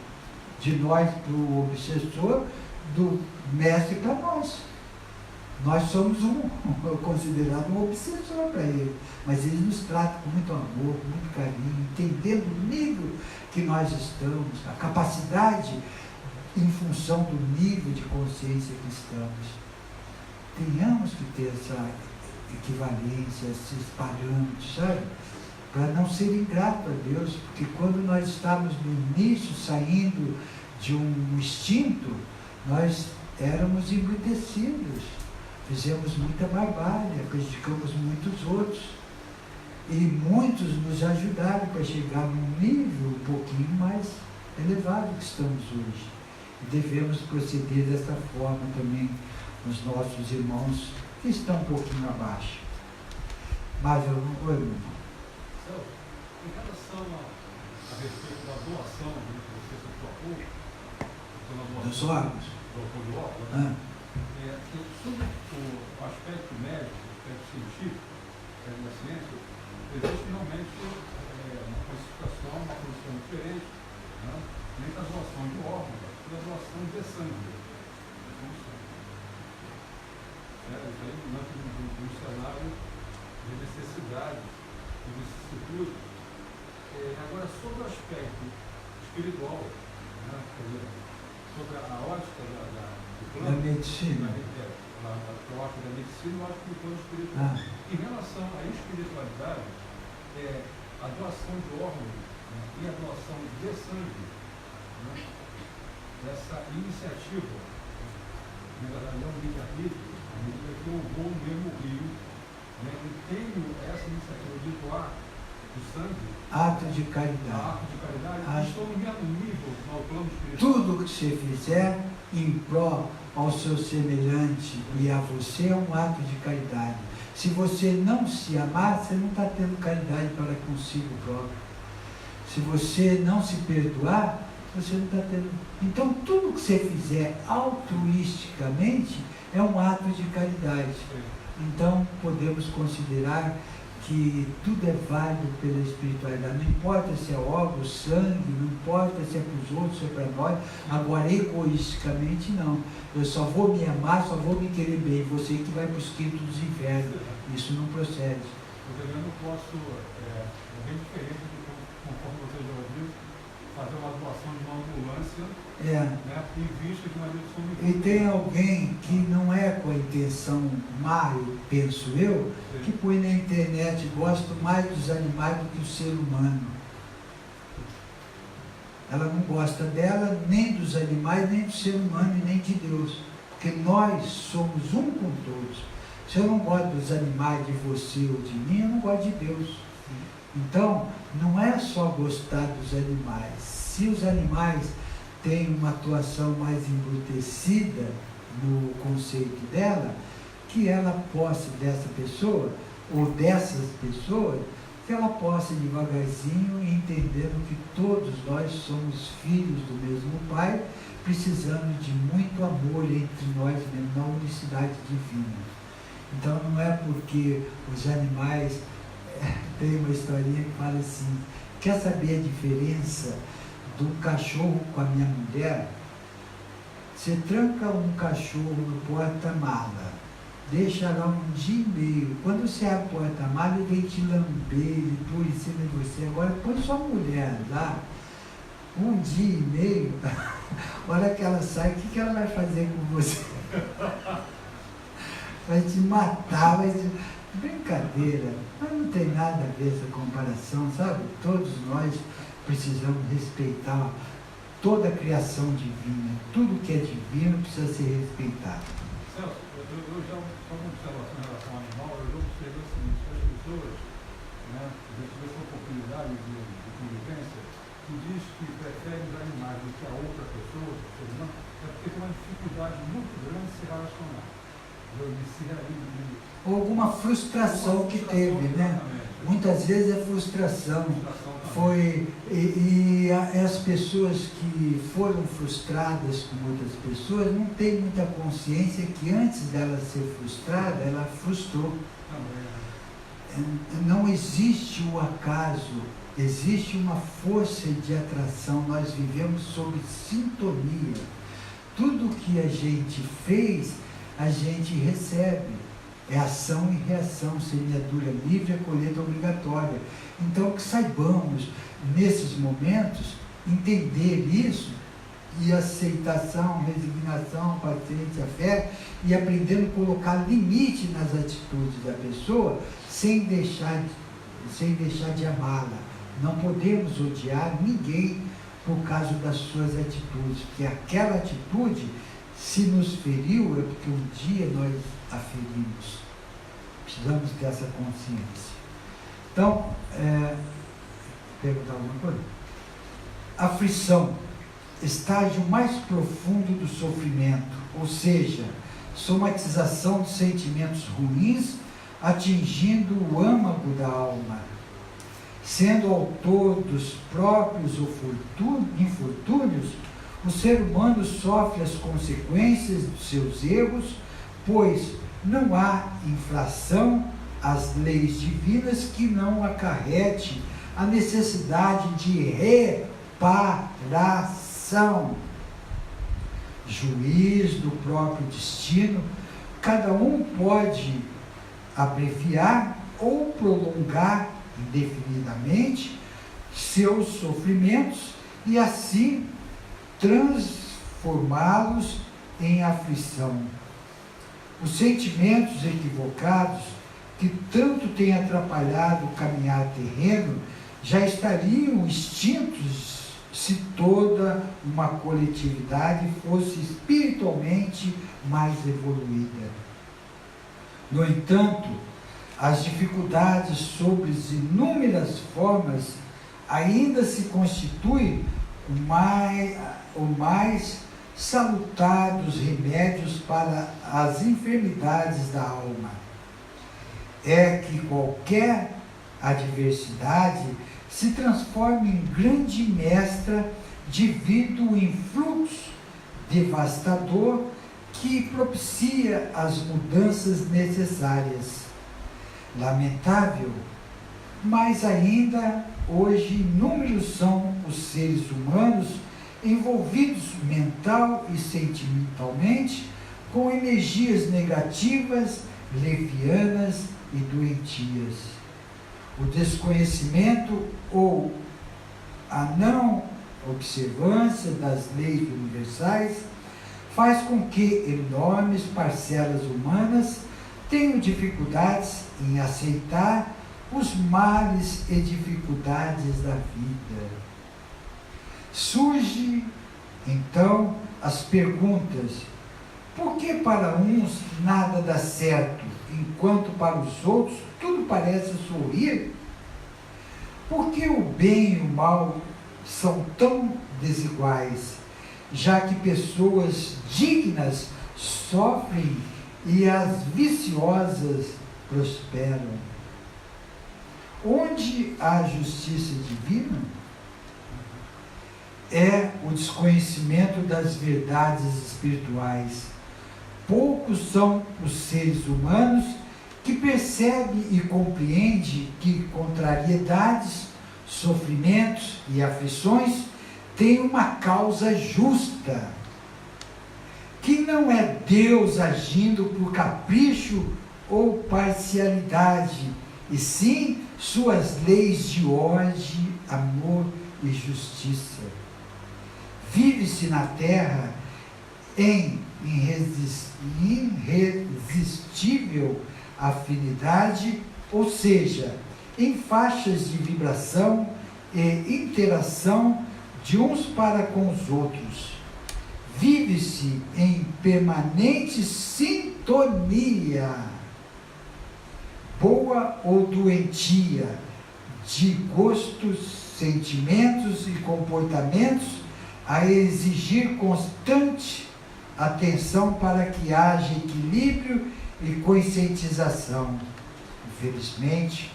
de nós para o obsessor, do mestre para nós. Nós somos considerado um obsessor para ele, mas ele nos trata com muito amor, com muito carinho, entendendo o nível que nós estamos, a capacidade em função do nível de consciência que estamos. Tenhamos que ter essa equivalência, esses parâmetros, sabe? Para não ser ingrato a Deus, porque quando nós estávamos no início, saindo de um instinto, nós éramos embrutecidos, fizemos muita barbárie, prejudicamos muitos outros, e muitos nos ajudaram para chegar num nível um pouquinho mais elevado que estamos hoje. E devemos proceder dessa forma também os nossos irmãos que estão um pouquinho abaixo. Mas eu não vou, irmão. Em relação a respeito da doação, que você citou há pouco, dos órgãos. Do órgão, sobre o aspecto médico, o aspecto científico da ciência, existe realmente uma classificação, uma posição diferente, né? Nem a doação de órgãos e a doação de sangue. Isso aí no cenário de necessidade, de vicissitude. Agora, sobre o aspecto espiritual, né, sobre a ótica do plano, da medicina, a ótica da medicina, eu acho que o plano espiritual. Em relação à espiritualidade, a doação de órgãos, né, e a doação de sangue, né, essa iniciativa, na verdade, é um livre-arbítrio, à medida que eu vou no mesmo rio, né, e tenho essa iniciativa de doar o sangue, ato de caridade. Estou no mesmo nível no plano espiritual. Tudo que você fizer em pró ao seu semelhante e a você é um ato de caridade. Se você não se amar, você não está tendo caridade para consigo próprio. Se você não se perdoar, você não está tendo. Então, tudo que você fizer altruisticamente é um ato de caridade. Então, podemos considerar que tudo é válido pela espiritualidade. Não importa se é órgão, sangue, não importa se é para os outros, se é para nós. Agora, egoisticamente, não. Eu só vou me amar, só vou me querer bem. Você que vai para os quintos dos infernos. Isso não procede. Eu também não posso, é bem diferente de conforme você já ouviu, fazer uma doação de uma ambulância, né, em vista de uma redução de E tem alguém que não é com a intenção má, penso eu, que põe na internet, gosto mais dos animais do que o ser humano. Ela não gosta dela, nem dos animais, nem do ser humano e nem de Deus. Porque nós somos um com todos. Se eu não gosto dos animais, de você ou de mim, eu não gosto de Deus. Então, não é só gostar dos animais. Se os animais têm uma atuação mais embrutecida no conceito dela, que ela possa, dessa pessoa, ou dessas pessoas, que ela possa devagarzinho, entendendo que todos nós somos filhos do mesmo Pai, precisando de muito amor entre nós mesmos, na unicidade divina. Então não é porque os animais, tem uma historinha que fala assim, quer saber a diferença de um cachorro com a minha mulher? Você tranca um cachorro no porta-mala, deixa lá um dia e meio. Quando você abre o porta-mala, ele vem te lamber, ele pula em cima de você. Agora põe sua mulher lá, um dia e meio, a hora que ela sai, o que ela vai fazer com você? Vai te matar, vai te... Brincadeira, mas não tem nada a ver essa comparação, sabe? Todos nós precisamos respeitar toda a criação divina. Tudo que é divino precisa ser respeitado. Celso, eu já, só uma observação em relação ao animal, eu já observei o seguinte, as pessoas, né, já tive essa oportunidade de convivência, que diz que prefere os animais do que a outra pessoa, é porque tem uma dificuldade muito grande de se relacionar. Ou alguma frustração que teve, né? Muitas vezes é frustração. As pessoas que foram frustradas com outras pessoas não têm muita consciência que antes dela ser frustrada, ela frustrou. Não existe o acaso, existe uma força de atração, nós vivemos sob sintonia. Tudo que a gente fez, a gente recebe. É ação e reação, semeadura livre, a colheita obrigatória. Então, que saibamos, nesses momentos, entender isso, e aceitação, resignação, paciência, fé, e aprendendo a colocar limite nas atitudes da pessoa, sem deixar de amá-la. Não podemos odiar ninguém por causa das suas atitudes, porque aquela atitude, se nos feriu, é porque um dia nós a ferimos. Precisamos ter essa consciência. Então, perguntar alguma coisa? Aflição, estágio mais profundo do sofrimento, ou seja, somatização de sentimentos ruins, atingindo o âmago da alma. Sendo autor dos próprios infortúnios, o ser humano sofre as consequências dos seus erros, pois não há infração às leis divinas que não acarrete a necessidade de reparação. Juiz do próprio destino, cada um pode abreviar ou prolongar indefinidamente seus sofrimentos e assim transformá-los em aflição. Os sentimentos equivocados que tanto têm atrapalhado o caminhar terreno já estariam extintos se toda uma coletividade fosse espiritualmente mais evoluída. No entanto, as dificuldades sob as inúmeras formas ainda se constituem o mais salutar dos remédios para as enfermidades da alma. É que qualquer adversidade se transforma em grande mestra devido ao influxo devastador que propicia as mudanças necessárias. Lamentável, mas ainda hoje inúmeros são os seres humanos envolvidos mental e sentimentalmente com energias negativas, levianas e doentias. O desconhecimento ou a não observância das leis universais faz com que enormes parcelas humanas tenham dificuldades em aceitar os males e dificuldades da vida. Surge, então, as perguntas: por que para uns nada dá certo, enquanto para os outros tudo parece sorrir? Por que o bem e o mal são tão desiguais, já que pessoas dignas sofrem e as viciosas prosperam? Onde há justiça divina? É o desconhecimento das verdades espirituais. Poucos são os seres humanos que percebem e compreendem que contrariedades, sofrimentos e aflições têm uma causa justa, que não é Deus agindo por capricho ou parcialidade, e sim suas leis de ordem, amor e justiça. Vive-se na terra em irresistível afinidade, ou seja, em faixas de vibração e interação de uns para com os outros. Vive-se em permanente sintonia, boa ou doentia, de gostos, sentimentos e comportamentos, a exigir constante atenção para que haja equilíbrio e conscientização. Infelizmente,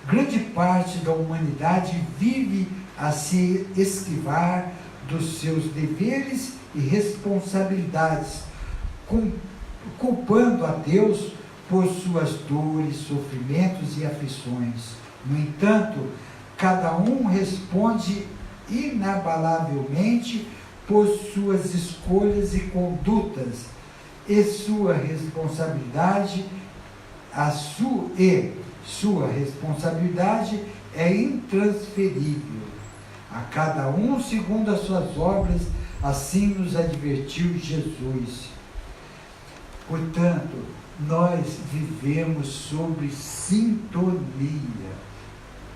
grande parte da humanidade vive a se esquivar dos seus deveres e responsabilidades, culpando a Deus por suas dores, sofrimentos e aflições. No entanto, cada um responde inabalavelmente por suas escolhas e condutas, e sua responsabilidade é intransferível. A cada um segundo as suas obras, assim nos advertiu Jesus. Portanto, nós vivemos sobre sintonia.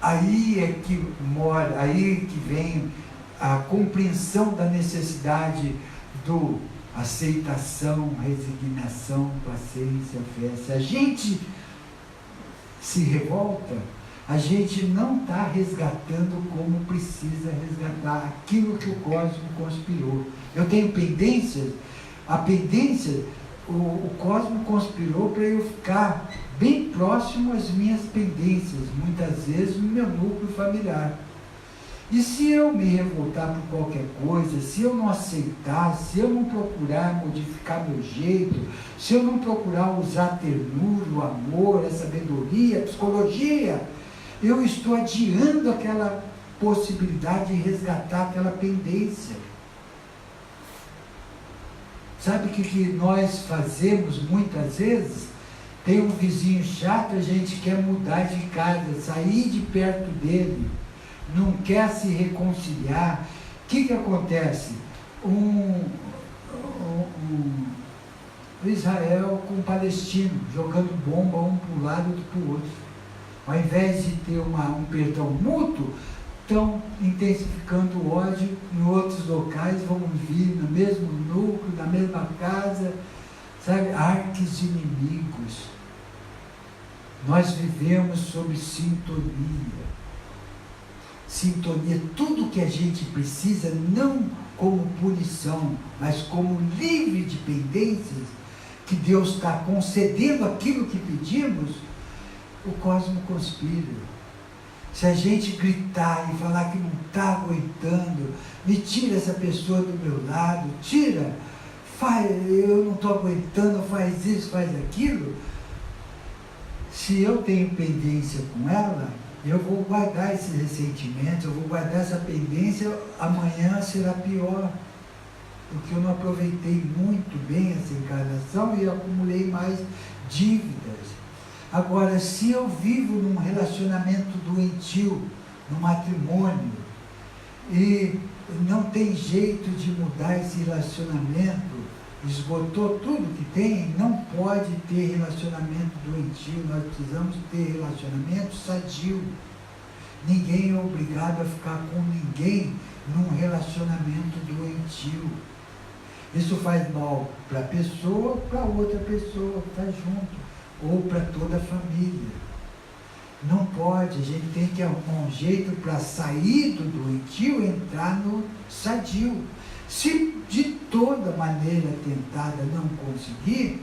Aí é que mora, aí que vem a compreensão da necessidade do aceitação, resignação, paciência, fé. Se a gente se revolta, a gente não está resgatando como precisa resgatar aquilo que o cosmos conspirou. Eu tenho pendências, a pendência, o cosmos conspirou para eu ficar bem próximo às minhas pendências, muitas vezes no meu núcleo familiar. E se eu me revoltar por qualquer coisa, se eu não aceitar, se eu não procurar modificar meu jeito, se eu não procurar usar a ternura, o amor, a sabedoria, a psicologia, eu estou adiando aquela possibilidade de resgatar aquela pendência. Sabe o que nós fazemos muitas vezes? Tem um vizinho chato, a gente quer mudar de casa, sair de perto dele, não quer se reconciliar. O que acontece? Israel com o palestino, jogando bomba um para um lado e outro para o outro. Ao invés de ter um perdão mútuo, estão intensificando o ódio em outros locais, vão vir no mesmo núcleo, na mesma casa, sabe? Arques inimigos. Nós vivemos sob sintonia. Sintonia, tudo que a gente precisa, não como punição, mas como livre de pendências, que Deus está concedendo aquilo que pedimos, o cosmos conspira. Se a gente gritar e falar que não está aguentando, me tira essa pessoa do meu lado, tira, eu não estou aguentando, faz isso, faz aquilo. Se eu tenho pendência com ela, eu vou guardar esses ressentimentos, eu vou guardar essa pendência, amanhã será pior, porque eu não aproveitei muito bem essa encarnação e acumulei mais dívidas. Agora, se eu vivo num relacionamento doentio, no matrimônio, e não tem jeito de mudar esse relacionamento, esgotou tudo que tem, não pode ter relacionamento doentio, nós precisamos ter relacionamento sadio. Ninguém é obrigado a ficar com ninguém num relacionamento doentio. Isso faz mal para a pessoa, para outra pessoa que está junto, ou para toda a família. Não pode, a gente tem que arrumar um jeito para sair do doentio e entrar no sadio. Se de toda maneira tentada não conseguir,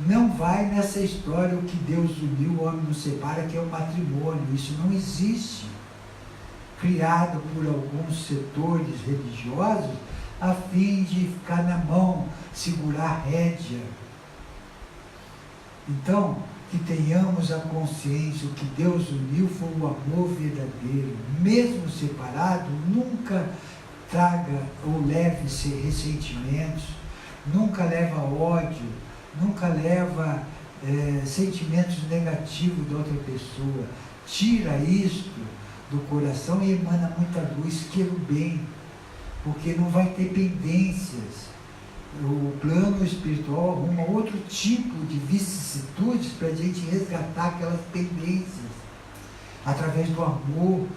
não vai nessa história o que Deus uniu, o homem não separa, que é o matrimônio. Isso não existe. Criado por alguns setores religiosos a fim de ficar na mão, segurar a rédea. Então, que tenhamos a consciência, o que Deus uniu foi o amor verdadeiro. Mesmo separado, nunca traga ou leve ressentimentos, nunca leva ódio, nunca leva sentimentos negativos da outra pessoa. Tira isto do coração e emana muita luz, que é o bem, porque não vai ter pendências. O plano espiritual arruma outro tipo de vicissitudes para a gente resgatar aquelas pendências, através do amor,